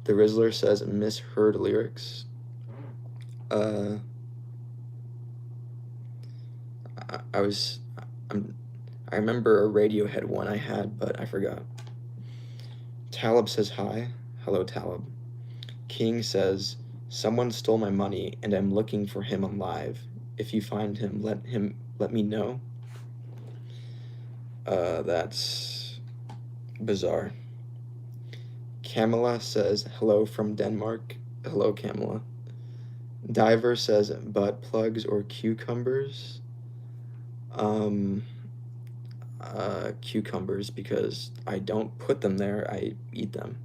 The Rizzler says, misheard lyrics. I remember a Radiohead one I had, but I forgot. Talib says hi. Hello, Talib. King says, someone stole my money and I'm looking for him alive. If you find him, let me know. That's bizarre. Kamala says, hello from Denmark. Hello, Kamala. Diver says, butt plugs or cucumbers? Cucumbers, because I don't put them there, I eat them.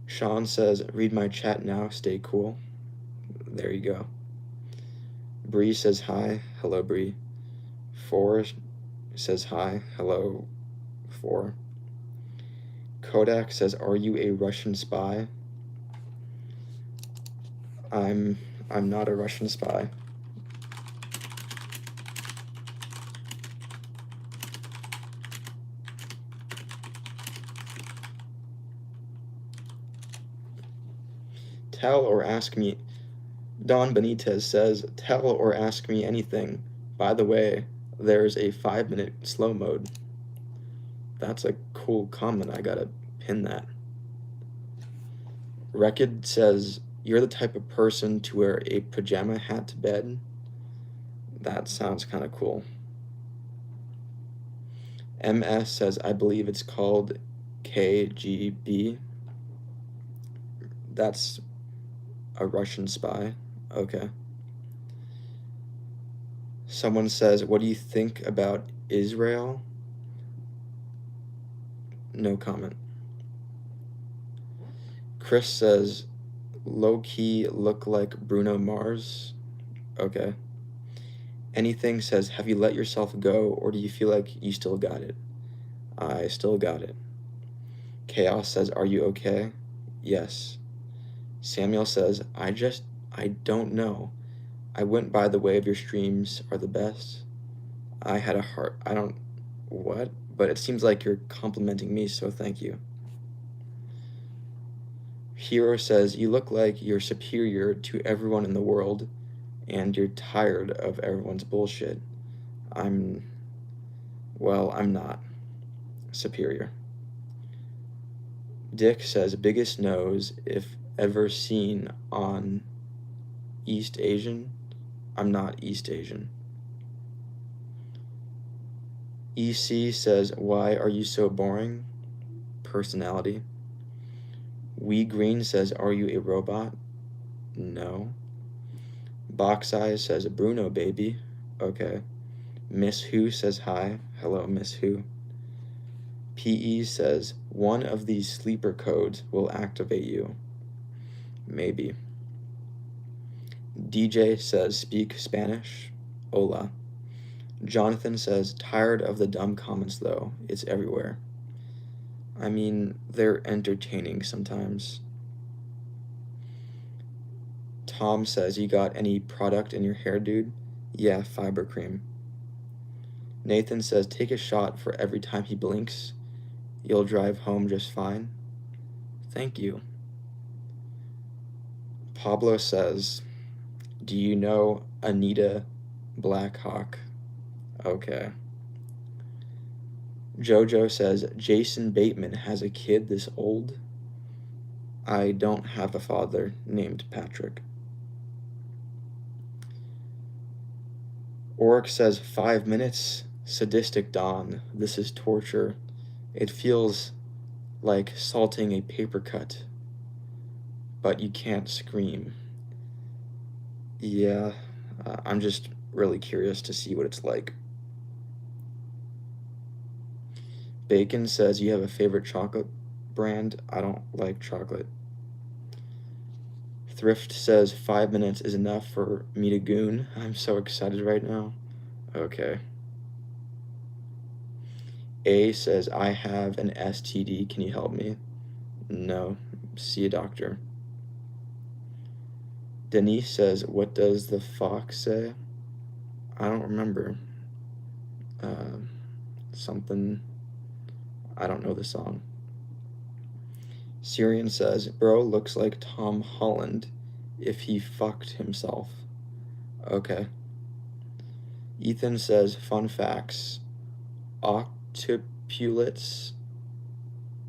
Sean says, read my chat now, stay cool. There you go. Bree says hi. Hello, Bree. 4 says hi. Hello, 4. Kodak says, are you a Russian spy? I'm not a Russian spy. Tell or ask me. Don Benitez says, tell or ask me anything. By the way, there's a 5-minute slow mode. That's a cool comment. I gotta pin that. Rekid says, you're the type of person to wear a pajama hat to bed? That sounds kind of cool. MS says, I believe it's called KGB. That's a Russian spy. Okay. Someone says, what do you think about Israel? No comment. Chris says, low-key look like Bruno Mars. Okay. Anything says, have you let yourself go, or do you feel like you still got it? I still got it. Chaos says, are you okay? Yes. Samuel says, I don't know. I went by the way of your streams are the best. I had a heart. I don't... What? But it seems like you're complimenting me, so thank you. Hero says, you look like you're superior to everyone in the world, and you're tired of everyone's bullshit. I'm not superior. Dick says, biggest nose if ever seen on East Asian. I'm not East Asian. EC says, why are you so boring? Personality. Wee Green says, are you a robot? No. Box Eyes says, Bruno, baby. Okay. Miss Who says hi. Hello, Miss Who. PE says, one of these sleeper codes will activate you. Maybe. DJ says, speak Spanish. Hola. Jonathan says, tired of the dumb comments though. It's everywhere. I mean, they're entertaining sometimes. Tom says, you got any product in your hair, dude? Yeah, fiber cream. Nathan says, take a shot for every time he blinks. You'll drive home just fine. Thank you. Pablo says, do you know Anita Blackhawk? Okay. Jojo says, Jason Bateman has a kid this old? I don't have a father named Patrick. Oric says, 5 minutes? Sadistic Dawn. This is torture. It feels like salting a paper cut, but you can't scream. Yeah, I'm just really curious to see what it's like. Bacon says, you have a favorite chocolate brand? I don't like chocolate. Thrift says, 5 minutes is enough for me to goon. I'm so excited right now. Okay. A says, I have an STD. Can you help me? No. See a doctor. Denise says, what does the fox say? I don't remember. Something. I don't know the song. Syrian says, bro looks like Tom Holland if he fucked himself. Okay. Ethan says, fun facts. Octopulets,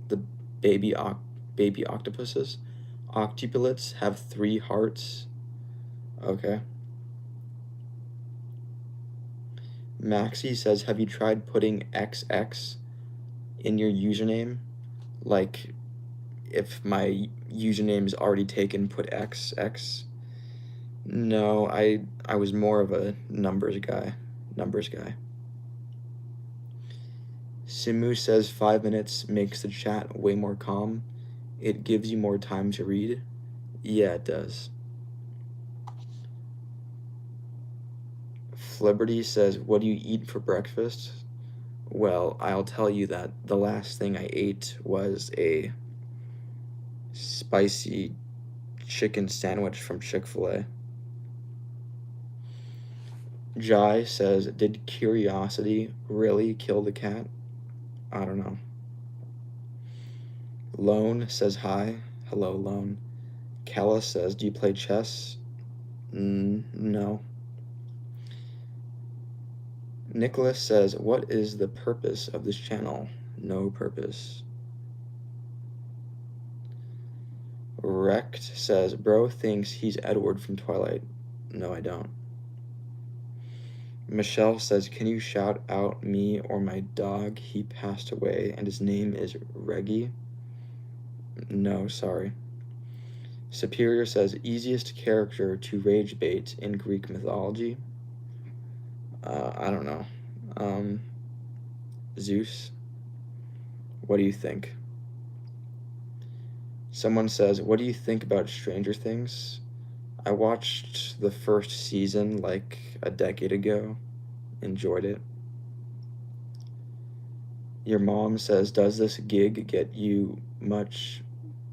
the baby octopuses, octopulets have 3 hearts. Okay. Maxie says, have you tried putting XX in your username? Like, if my username is already taken, put XX. No, I was more of a numbers guy. Simu says 5 minutes makes the chat way more calm. It gives you more time to read. Yeah, it does. Fliberty says, what do you eat for breakfast? Well, I'll tell you that the last thing I ate was a spicy chicken sandwich from Chick-fil-A. Jai says, did curiosity really kill the cat? I don't know. Lone says hi. Hello, Lone. Kella says, do you play chess? No. Nicholas says, what is the purpose of this channel? No purpose. Wrecked says, bro thinks he's Edward from Twilight. No, I don't. Michelle says, can you shout out me or my dog? He passed away and his name is Reggie. No, sorry. Superior says, easiest character to rage bait in Greek mythology? I don't know. Zeus? What do you think? Someone says, what do you think about Stranger Things? I watched the first season like a decade ago. Enjoyed it. Your mom says, does this gig get you much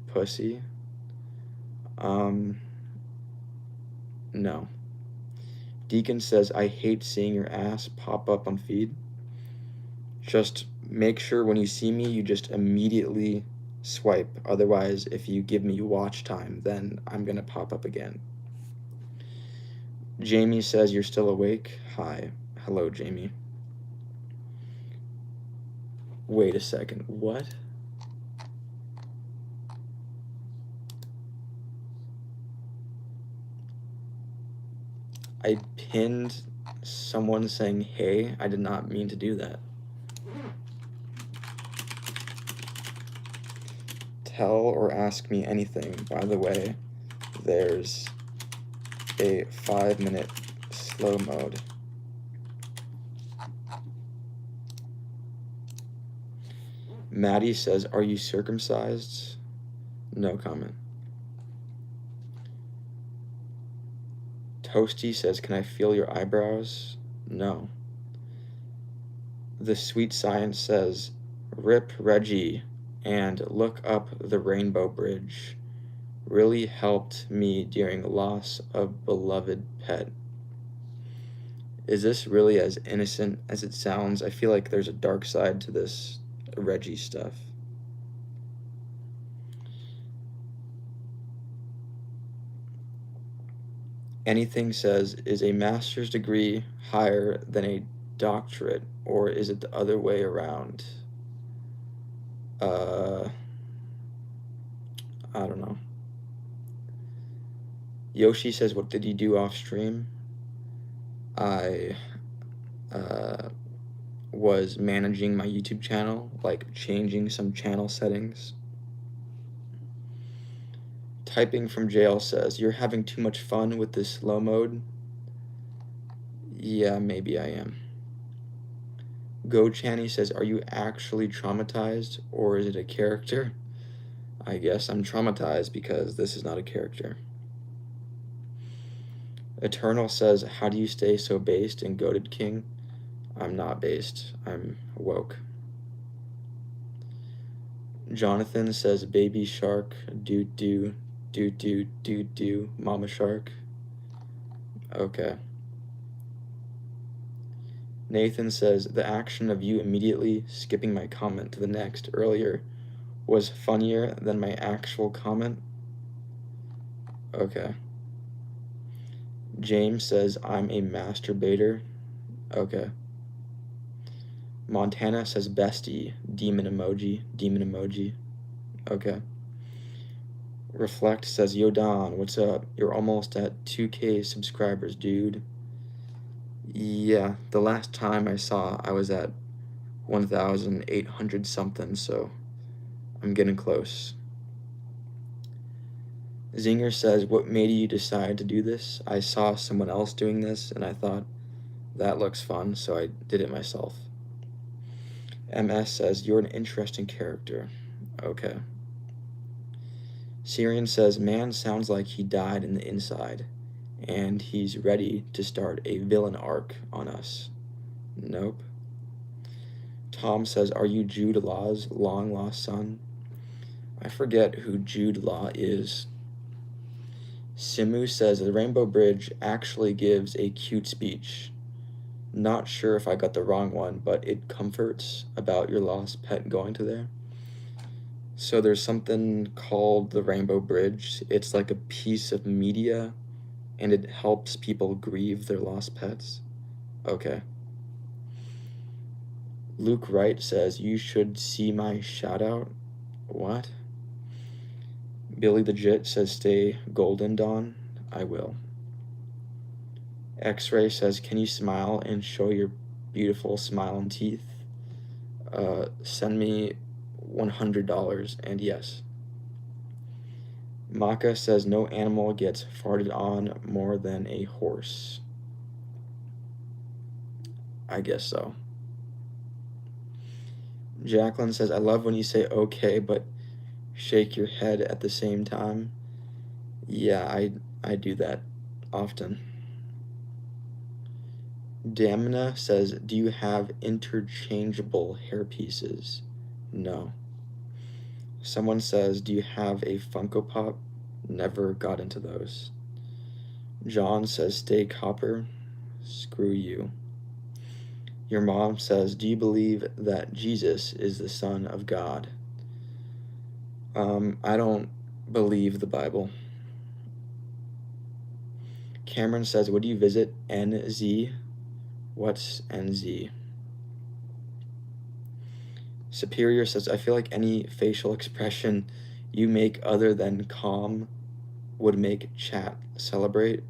pussy? No. Deacon says, I hate seeing your ass pop up on feed. Just make sure when you see me, you just immediately swipe. Otherwise, if you give me watch time, then I'm gonna pop up again. Jamie says, you're still awake? Hi. Hello, Jamie. Wait a second. What? I pinned someone saying, hey. I did not mean to do that. Tell or ask me anything. By the way, there's a 5-minute slow mode. Maddie says, are you circumcised? No comment. Toasty says, can I feel your eyebrows? No. The Sweet Science says, rip Reggie and look up the Rainbow Bridge. Really helped me during loss of beloved pet. Is this really as innocent as it sounds? I feel like there's a dark side to this Reggie stuff. Anything says, is a master's degree higher than a doctorate, or is it the other way around? I don't know. Yoshi says, what did you do off stream? I was managing my YouTube channel, like changing some channel settings. Typing from jail says, you're having too much fun with this slow mode? Yeah, maybe I am. Go Channy says, are you actually traumatized or is it a character? I guess I'm traumatized because this is not a character. Eternal says, how do you stay so based in Goated King? I'm not based, I'm woke. Jonathan says, baby shark, do, mama shark. Okay. Nathan says, the action of you immediately skipping my comment to the next earlier was funnier than my actual comment. Okay. James says, I'm a masturbator. Okay. Montana says, bestie, demon emoji. Okay. Reflect says, yo Don, what's up? You're almost at 2K subscribers, dude. Yeah, the last time I saw, I was at 1,800 something, so I'm getting close. Zinger says, what made you decide to do this? I saw someone else doing this, and I thought, that looks fun, so I did it myself. MS says, you're an interesting character. Okay. Syrian says, man sounds like he died in the inside, and he's ready to start a villain arc on us. Nope. Tom says, are you Jude Law's long-lost son? I forget who Jude Law is. Simu says, the Rainbow Bridge actually gives a cute speech. Not sure if I got the wrong one, but it comforts about your lost pet going to there. So there's something called the Rainbow Bridge. It's like a piece of media, and it helps people grieve their lost pets. Okay. Luke Wright says, you should see my shout out. What? Billy the Jit says, stay golden, Dawn. I will. X-Ray says, can you smile and show your beautiful smiling teeth? Send me $100, and yes. Maka says, no animal gets farted on more than a horse. I guess so. Jacqueline says, I love when you say okay, but shake your head at the same time. Yeah, I do that often. Damna says, do you have interchangeable hairpieces? No. Someone says, do you have a Funko Pop? Never got into those. John says, stay copper. Screw you. Your mom says, do you believe that Jesus is the Son of God? I don't believe the Bible. Cameron says, would you visit NZ? What's NZ? Superior says, I feel like any facial expression you make other than calm would make chat celebrate.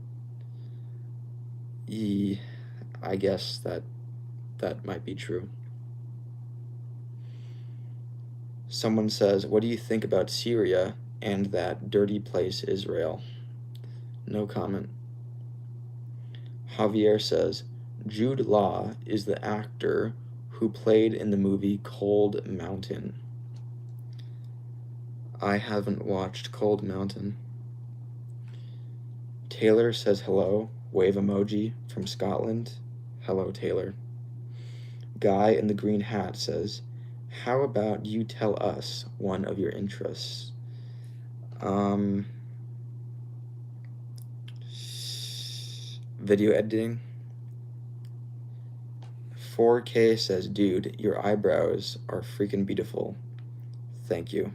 I guess that might be true. Someone says, what do you think about Syria and that dirty place Israel? No comment. Javier says, Jude Law is the actor who played in the movie Cold Mountain. I haven't watched Cold Mountain. Taylor says hello, wave emoji from Scotland. Hello, Taylor. Guy in the green hat says, how about you tell us one of your interests? Video editing. 4K says, dude, your eyebrows are freaking beautiful. Thank you.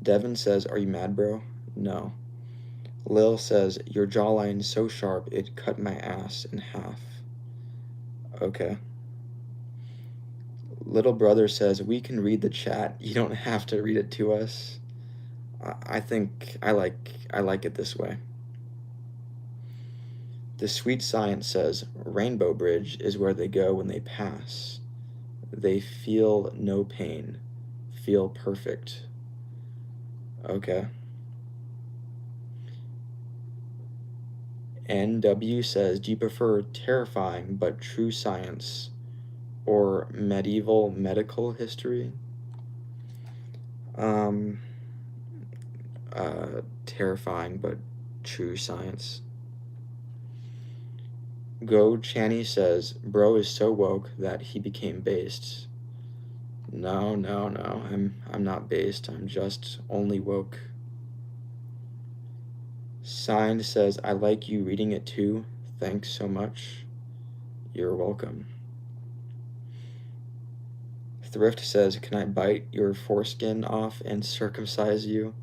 Devin says, are you mad, bro? No. Lil says, your jawline's so sharp it cut my ass in half. Okay. Little brother says, we can read the chat. You don't have to read it to us. I think I like it this way. The Sweet Science says, Rainbow Bridge is where they go when they pass. They feel no pain. Feel perfect. Okay. NW says, do you prefer terrifying but true science or medieval medical history? Terrifying but true science. Go Channy says, bro is so woke that he became based. No, I'm not based. I'm just only woke. Signed says, I like you reading it too. Thanks so much. You're welcome. Thrift says, can I bite your foreskin off and circumcise you?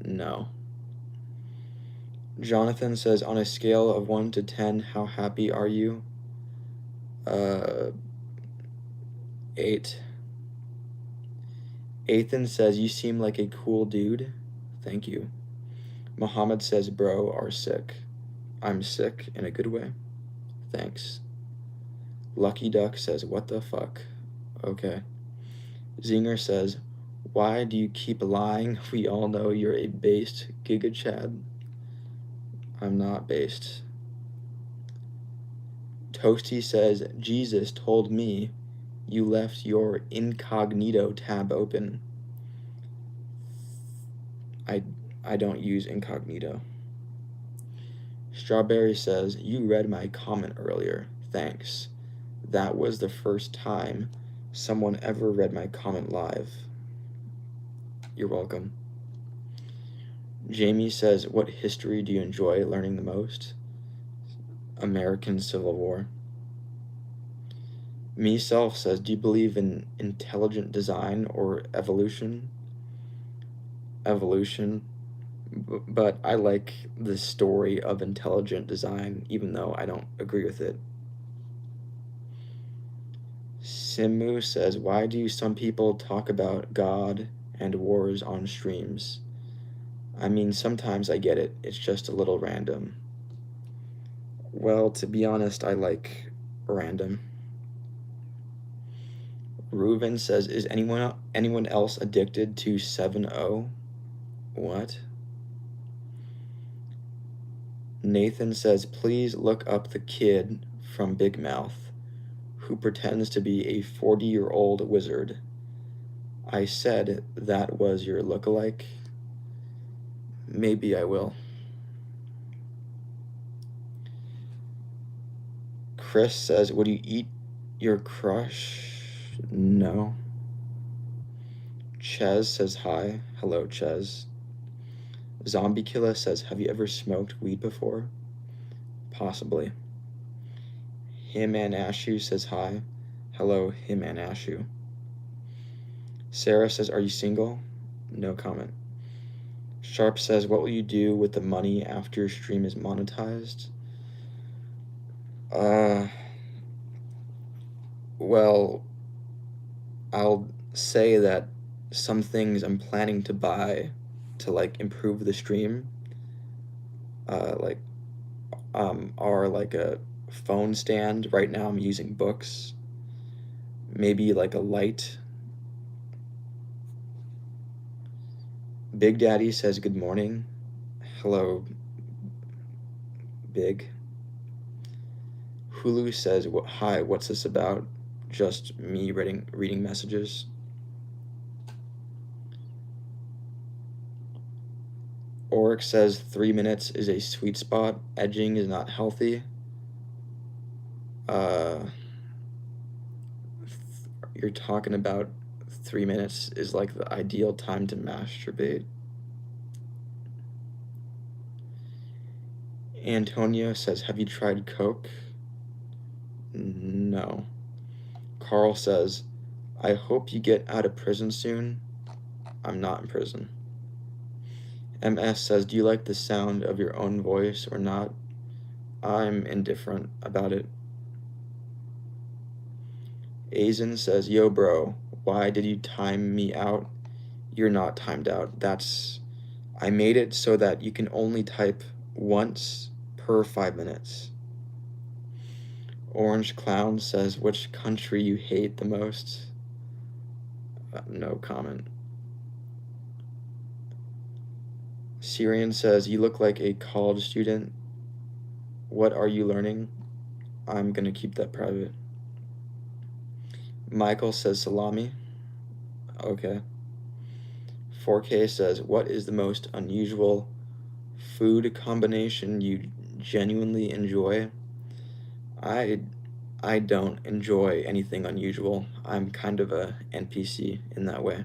No. Jonathan says, on a scale of 1 to 10, how happy are you? 8. Ethan says, you seem like a cool dude. Thank you. Muhammad says, bro are sick. I'm sick in a good way. Thanks. Lucky Duck says, what the fuck? Okay. Zinger says, why do you keep lying? We all know you're a based Giga Chad. I'm not based. Toasty says, Jesus told me you left your incognito tab open. I don't use incognito. Strawberry says, you read my comment earlier. Thanks. That was the first time someone ever read my comment live. You're welcome. Jamie says, what history do you enjoy learning the most? American Civil War. Me-self says, do you believe in intelligent design or evolution? Evolution. But I like the story of intelligent design, even though I don't agree with it. Simu says, why do some people talk about God and wars on streams? I mean, sometimes I get it. It's just a little random. Well, to be honest, I like random. Reuven says, is anyone else addicted to 7-0? What? Nathan says, please look up the kid from Big Mouth who pretends to be a 40-year-old wizard. I said that was your lookalike. Maybe I will. Chris says, would you eat your crush? No. Ches says hi. Hello, Ches. Zombie Killer says, have you ever smoked weed before? Possibly. Him and Ashu says hi. Hello, Him and Ashu. Sarah says, are you single? No comment. Sharp says, what will you do with the money after your stream is monetized? Well, I'll say that some things I'm planning to buy to like improve the stream are like a phone stand. Right now I'm using books. Maybe like a light. Big Daddy says good morning. Hello, Big. Hulu says, hi, what's this about? Just me reading messages. Oryx says 3 minutes is a sweet spot. Edging is not healthy. You're talking about 3 minutes is like the ideal time to masturbate. Antonio says, have you tried coke? No. Carl says, I hope you get out of prison soon. I'm not in prison. MS says, do you like the sound of your own voice or not? I'm indifferent about it. Azen says, yo bro, why did you time me out? You're not timed out. I made it so that you can only type once per 5 minutes. Orange Clown says, which country you hate the most? No comment. Syrian says, you look like a college student. What are you learning? I'm gonna keep that private. Michael says, salami. Okay. 4K says, what is the most unusual food combination you genuinely enjoy? I don't enjoy anything unusual. I'm kind of a NPC in that way.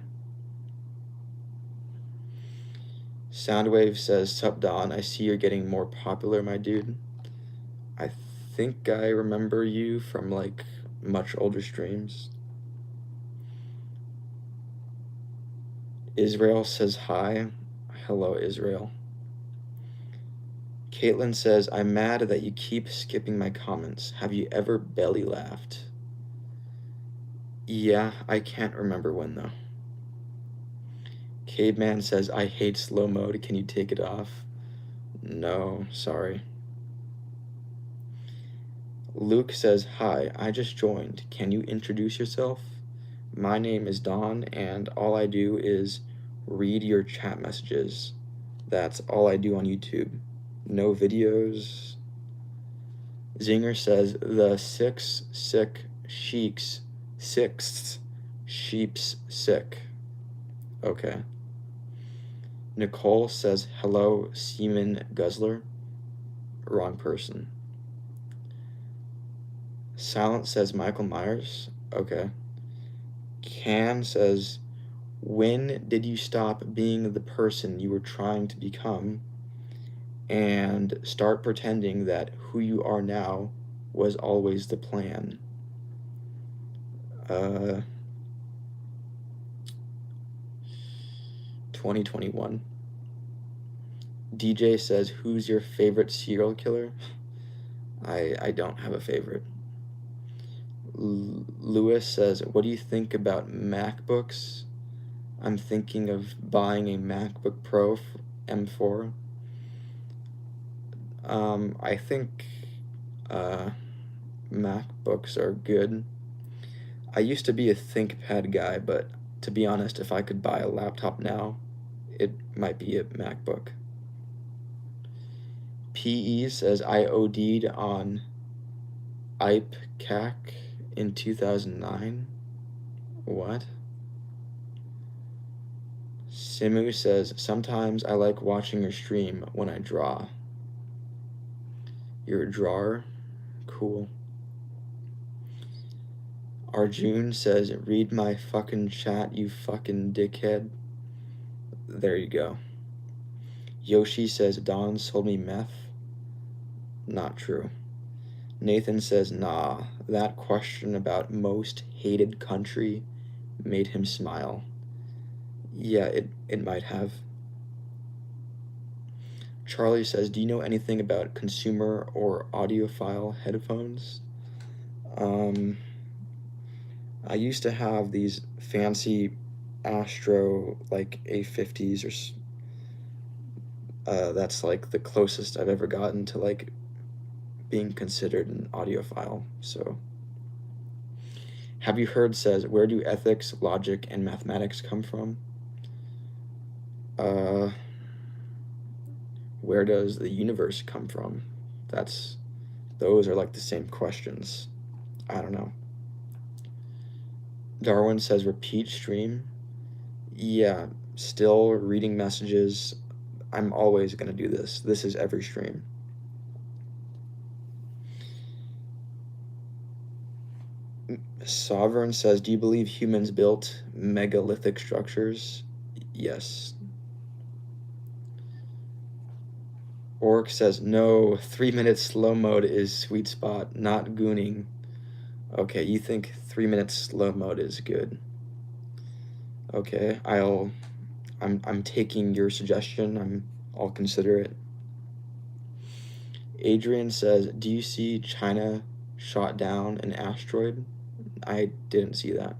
Soundwave says, sup Don, I see you're getting more popular, my dude. I think I remember you from like much older streams. Israel says hi. Hello, Israel. Caitlin says, I'm mad that you keep skipping my comments. Have you ever belly laughed? Yeah, I can't remember when though. Caveman says, I hate slow mode. Can you take it off? No, sorry. Luke says, hi, I just joined. Can you introduce yourself? My name is Don, and all I do is read your chat messages. That's all I do on YouTube. No videos. Zinger says, the sixth sheep's sick. Okay. Nicole says, hello, Seaman Guzzler. Wrong person. Silent says, Michael Myers. Okay. Cam says, when did you stop being the person you were trying to become and start pretending that who you are now was always the plan? 2021. DJ says, who's your favorite serial killer? I don't have a favorite. Lewis says, what do you think about MacBooks? I'm thinking of buying a MacBook Pro M4. I think MacBooks are good. I used to be a ThinkPad guy, but to be honest, if I could buy a laptop now, it might be a MacBook. PE says, I OD'd on IPCAC in 2009. What? Simu says, sometimes I like watching your stream when I draw. You're a drawer? Cool. Arjun says, read my fucking chat, you fucking dickhead. There you go. Yoshi says, Don sold me meth. Not true. Nathan says, nah, that question about most hated country made him smile. Yeah, it might have. Charlie says, do you know anything about consumer or audiophile headphones? I used to have these fancy Astro, like A50s, or that's like the closest I've ever gotten to like being considered an audiophile. So, have you heard says, where do ethics, logic, and mathematics come from? Where does the universe come from? Those are like the same questions. I don't know. Darwin says, repeat stream. Yeah, still reading messages. I'm always gonna do this. This is every stream. Sovereign says, do you believe humans built megalithic structures? Yes. Orc says, no, 3 minutes slow mode is sweet spot, not gooning. Okay, you think 3 minutes slow mode is good. Okay, I'm taking your suggestion. I'll consider it. Adrian says, do you see China shot down an asteroid? I didn't see that.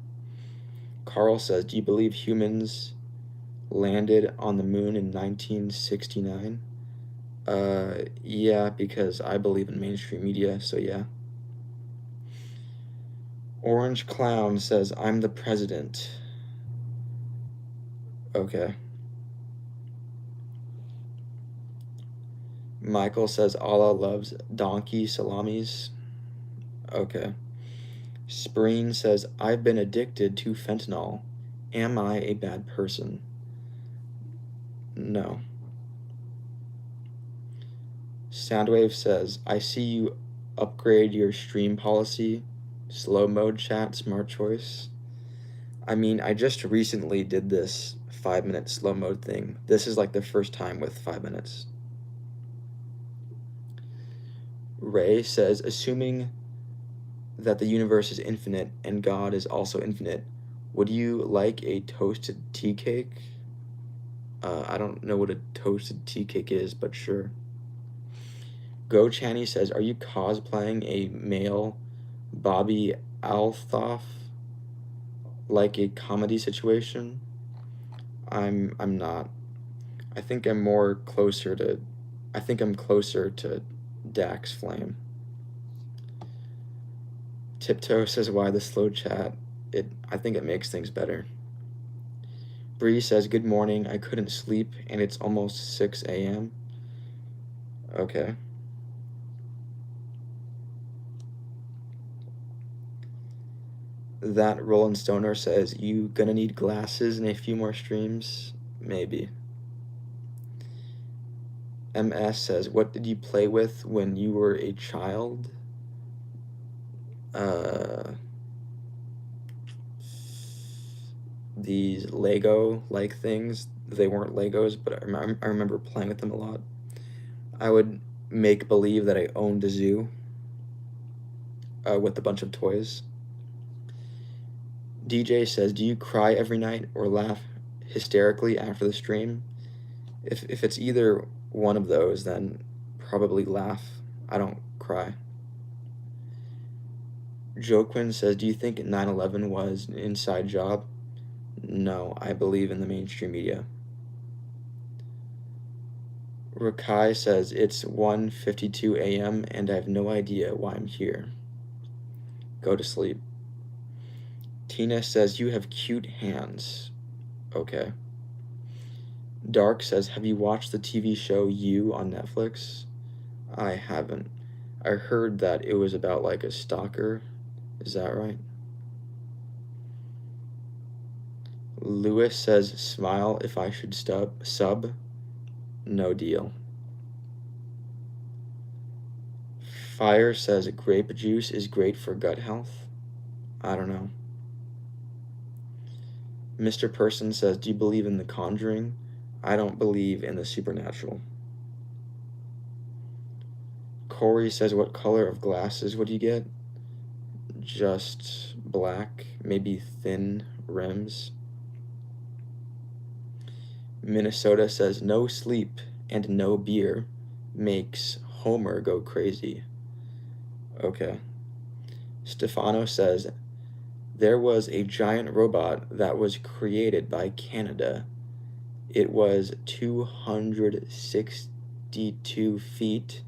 Carl says, do you believe humans landed on the moon in 1969? Yeah, because I believe in mainstream media, so yeah. Orange Clown says, I'm the president. Okay. Michael says, Allah loves donkey salamis. Okay. Spreen says, I've been addicted to fentanyl. Am I a bad person? No. Soundwave says, I see you upgrade your stream policy. Slow mode chat, smart choice. I mean, I just recently did this 5-minute slow mode thing. This is like the first time with 5 minutes. Ray says, assuming that the universe is infinite and God is also infinite, would you like a toasted tea cake? I don't know what a toasted tea cake is, but sure. Go Channy says, are you cosplaying a male Bobby Althoff, like a comedy situation? I'm not. I think I'm closer to Dax Flame. Tiptoe says, why the slow chat? I think it makes things better. Bree says, good morning, I couldn't sleep and it's almost 6 a.m. Okay. That Roland Stoner says, you gonna need glasses in a few more streams? Maybe. MS says, what did you play with when you were a child? These Lego-like things. They weren't Legos, but I remember playing with them a lot. I would make believe that I owned a zoo with a bunch of toys. DJ says, do you cry every night or laugh hysterically after the stream? If it's either one of those, then probably laugh. I don't cry. Joaquin says, do you think 9/11 was an inside job? No, I believe in the mainstream media. Rakai says, it's 1:52 a.m. and I have no idea why I'm here. Go to sleep. Tina says, you have cute hands. Okay. Dark says, have you watched the TV show You on Netflix? I haven't. I heard that it was about like a stalker. Is that right? Lewis says, smile if I should sub. No deal. Fire says, grape juice is great for gut health. I don't know. Mr. Person says, do you believe in The Conjuring? I don't believe in the supernatural. Corey says, what color of glasses would you get? Just black, maybe thin rims. Minnesota says, no sleep and no beer makes Homer go crazy. Okay. Stefano says, there was a giant robot that was created by Canada. It was 262 feet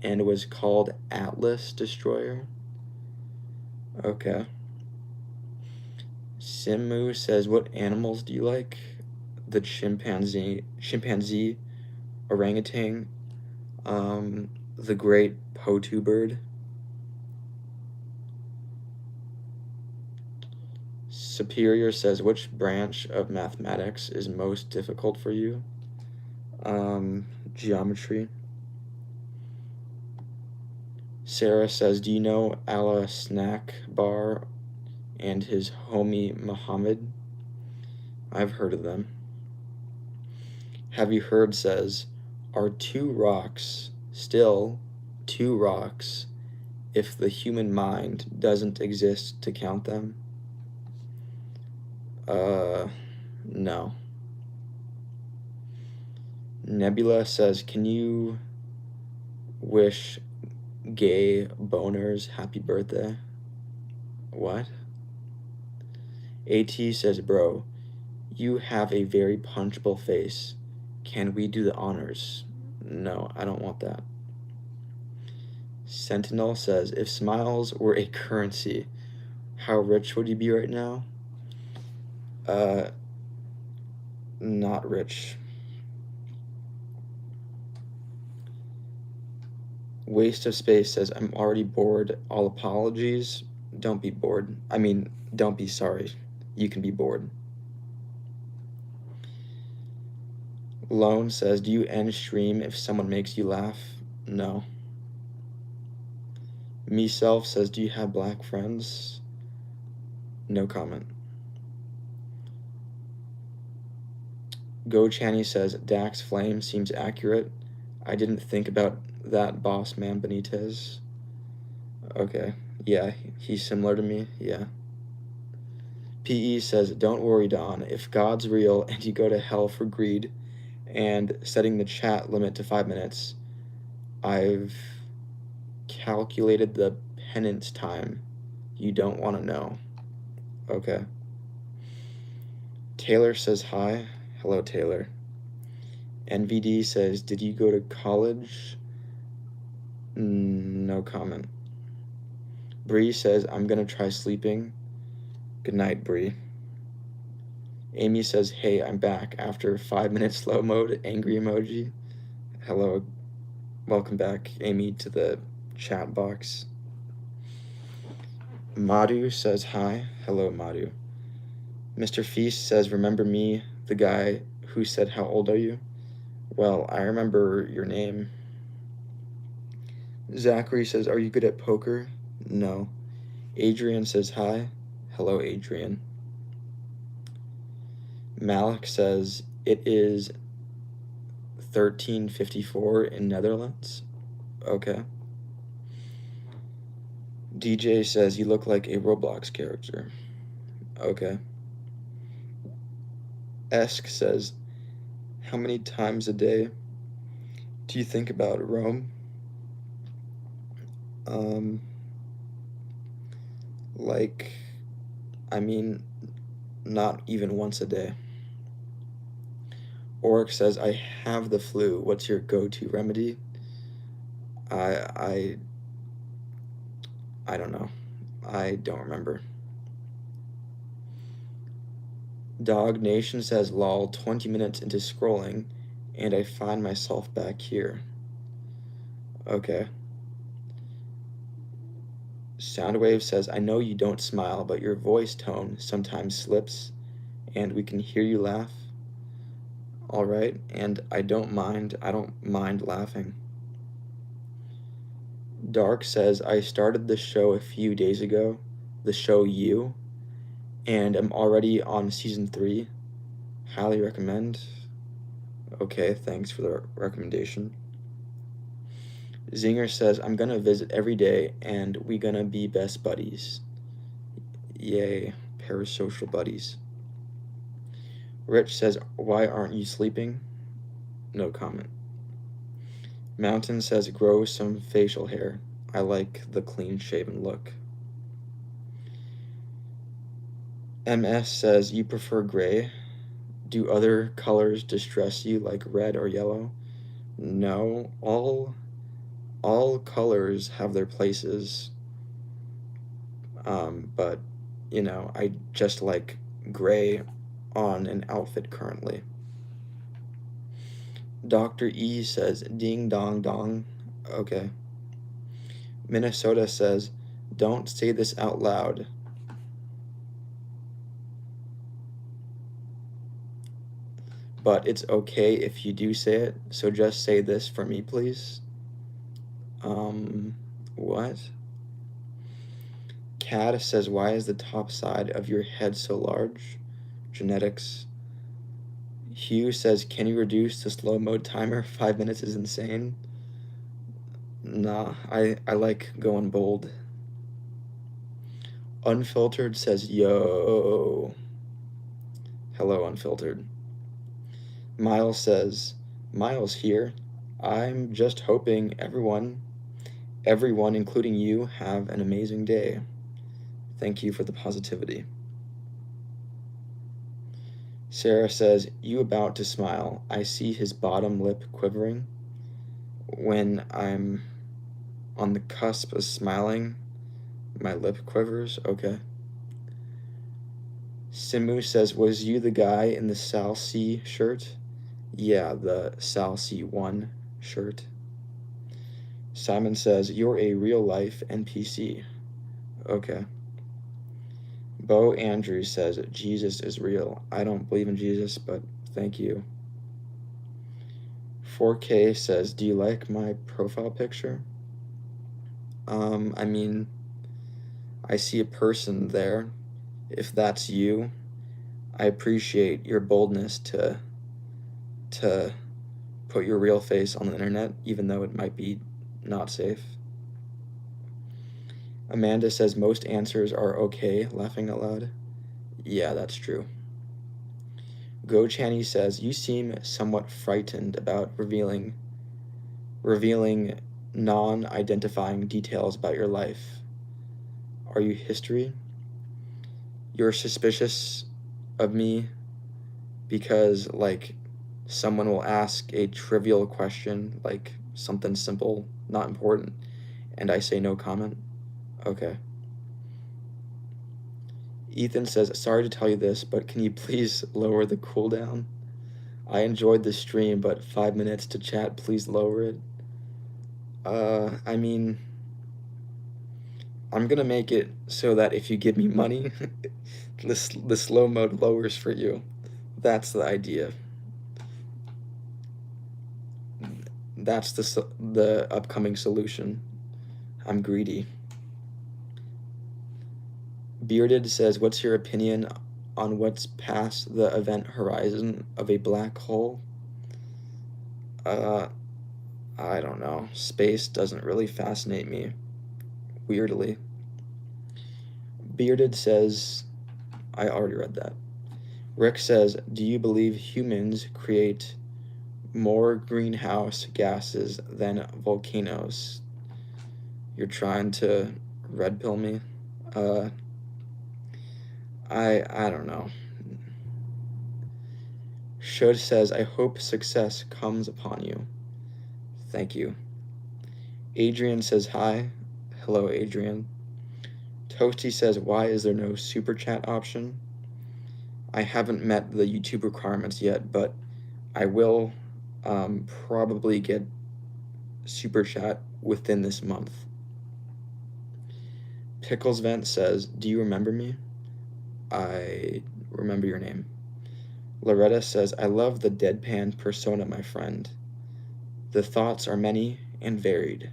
and was called Atlas Destroyer. Okay. Simu says, what animals do you like? The chimpanzee, orangutan, the great Potu bird. Superior says, which branch of mathematics is most difficult for you? Geometry. Sarah says, do you know Allah Snack Bar and his homie Muhammad? I've heard of them. Have you heard says, are 2 rocks still 2 rocks if the human mind doesn't exist to count them? No. Nebula says, can you wish gay boners happy birthday? What? AT says, bro, you have a very punchable face. Can we do the honors? No, I don't want that. Sentinel says, if smiles were a currency, How rich would you be right now? Not rich. Waste of Space says, I'm already bored. All apologies. Don't be bored. I mean, don't be sorry. You can be bored. Lone says, do you end stream if someone makes you laugh? No. Me-self says, do you have black friends? No comment. Go Channy says, Dax Flame seems accurate. I didn't think about that, boss man Benitez. Okay. Yeah, he's similar to me. Yeah. PE says, don't worry, Don. If God's real and you go to hell for greed and setting the chat limit to 5 minutes, I've calculated the penance time. You don't want to know. Okay. Taylor says hi. Hello, Taylor. NVD says, did you go to college? No comment. Bree says, I'm gonna try sleeping. Good night, Bree. Amy says, hey, I'm back after 5 minutes slow mode, angry emoji. Hello. Welcome back, Amy, to the chat box. Madhu says hi. Hello, Madhu. Mr. Feast says, remember me, the guy who said, how old are you? Well, I remember your name. Zachary says, are you good at poker? No. Adrian says hi. Hello, Adrian. Malik says, it is 13:54 in Netherlands. Okay. DJ says, you look like a Roblox character. Okay. Esk says, how many times a day do you think about Rome? Not even once a day. Oric says, I have the flu. What's your go-to remedy? I don't know. I don't remember. Dog Nation says, lol, 20 minutes into scrolling, and I find myself back here. Okay. Soundwave says, I know you don't smile, but your voice tone sometimes slips, and we can hear you laugh. All right, and I don't mind laughing. Dark says, I started the show a few days ago, the show You, and I'm already on season 3. Highly recommend. Okay, thanks for the recommendation. Zinger says, I'm gonna visit every day and we gonna be best buddies. Yay, parasocial buddies. Rich says, why aren't you sleeping? No comment. Mountain says, grow some facial hair. I like the clean shaven look. MS says, you prefer gray? Do other colors distress you like red or yellow? No, all colors have their places, but, you know, I just like gray on an outfit currently. Dr. E says, ding dong dong. Okay. Minnesota says, don't say this out loud. But it's okay if you do say it, so just say this for me, please. What? Cad says, why is the top side of your head so large? Genetics. Hugh says, can you reduce the slow mode timer? 5 minutes is insane. Nah, I like going bold. Unfiltered says, yo. Hello, Unfiltered. Miles says, Miles here. I'm just hoping everyone, including you, have an amazing day. Thank you for the positivity. Sarah says, you about to smile. I see his bottom lip quivering. When I'm on the cusp of smiling, my lip quivers. Okay. Simu says, was you the guy in the Sal C shirt? Yeah, the Sal C1 shirt. Simon says, you're a real-life NPC. Okay. Bo Andrews says, Jesus is real. I don't believe in Jesus, but thank you. 4K says, do you like my profile picture? I mean, I see a person there. If that's you, I appreciate your boldness to put your real face on the internet, even though it might be not safe. Amanda says, most answers are okay, laughing out loud. Yeah, that's true. Go Channy says, you seem somewhat frightened about revealing non-identifying details about your life. Are you history? You're suspicious of me because, like, someone will ask a trivial question, like something simple, not important, and I say no comment? Okay. Ethan says, sorry to tell you this, but can you please lower the cooldown? I enjoyed the stream, but 5 minutes to chat, please lower it. I mean, I'm gonna make it so that if you give me money, the slow mode lowers for you. That's the idea. That's the upcoming solution. I'm greedy. Bearded says, what's your opinion on what's past the event horizon of a black hole? I don't know. Space doesn't really fascinate me, weirdly. Bearded says, I already read that. Rick says, do you believe humans create more greenhouse gases than volcanoes? You're trying to red pill me? I don't know. Should says, I hope success comes upon you. Thank you. Adrian says, hi. Hello, Adrian. Toasty says, why is there no super chat option? I haven't met the YouTube requirements yet, but I will probably get super chat within this month. Pickles Vent says, do you remember me? I remember your name. Loretta says, I love the deadpan persona, my friend. The thoughts are many and varied.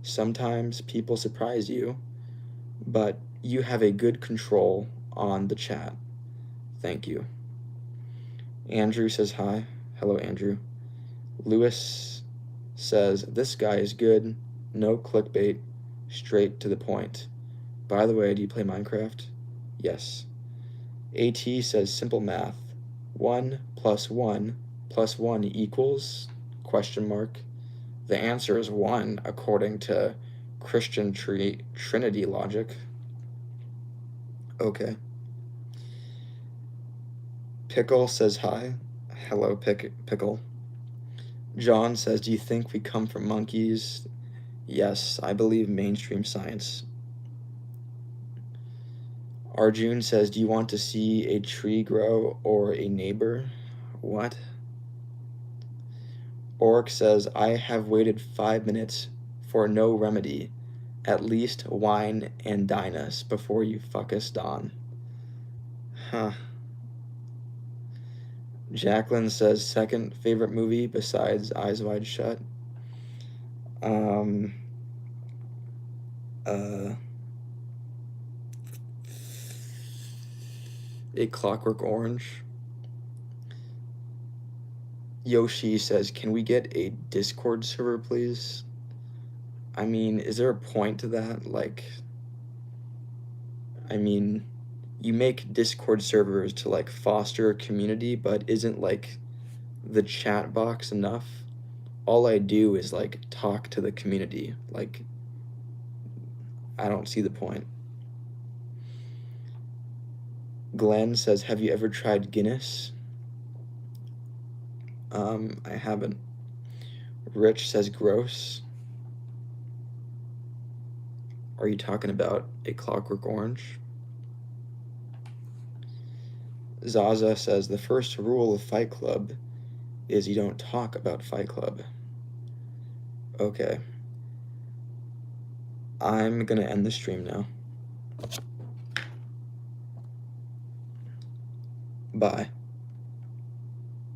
Sometimes people surprise you, but you have a good control on the chat. Thank you. Andrew says hi. Hello, Andrew. Lewis says, this guy is good. No clickbait. Straight to the point. By the way, do you play Minecraft? Yes. AT says, simple math. 1 + 1 + 1 equals ? The answer is 1 according to Christian Trinity logic. Okay. Pickle says hi. Hello, Pickle. John says, do you think we come from monkeys? Yes, I believe mainstream science. Arjun says, do you want to see a tree grow or a neighbor? What? Orc says, I have waited 5 minutes for no remedy. At least wine and dine us before you fuck us, Don. Huh. Jacqueline says, second favorite movie besides Eyes Wide Shut? A Clockwork Orange. Yoshi says, can we get a Discord server, please? I mean, is there a point to that? Like, I mean, you make Discord servers to, like, foster a community, but isn't, like, the chat box enough? All I do is, like, talk to the community. Like, I don't see the point. Glenn says, have you ever tried Guinness? I haven't. Rich says, gross. Are you talking about A Clockwork Orange? Zaza says the first rule of Fight Club is you don't talk about Fight Club. Okay. I'm gonna end the stream now. Bye.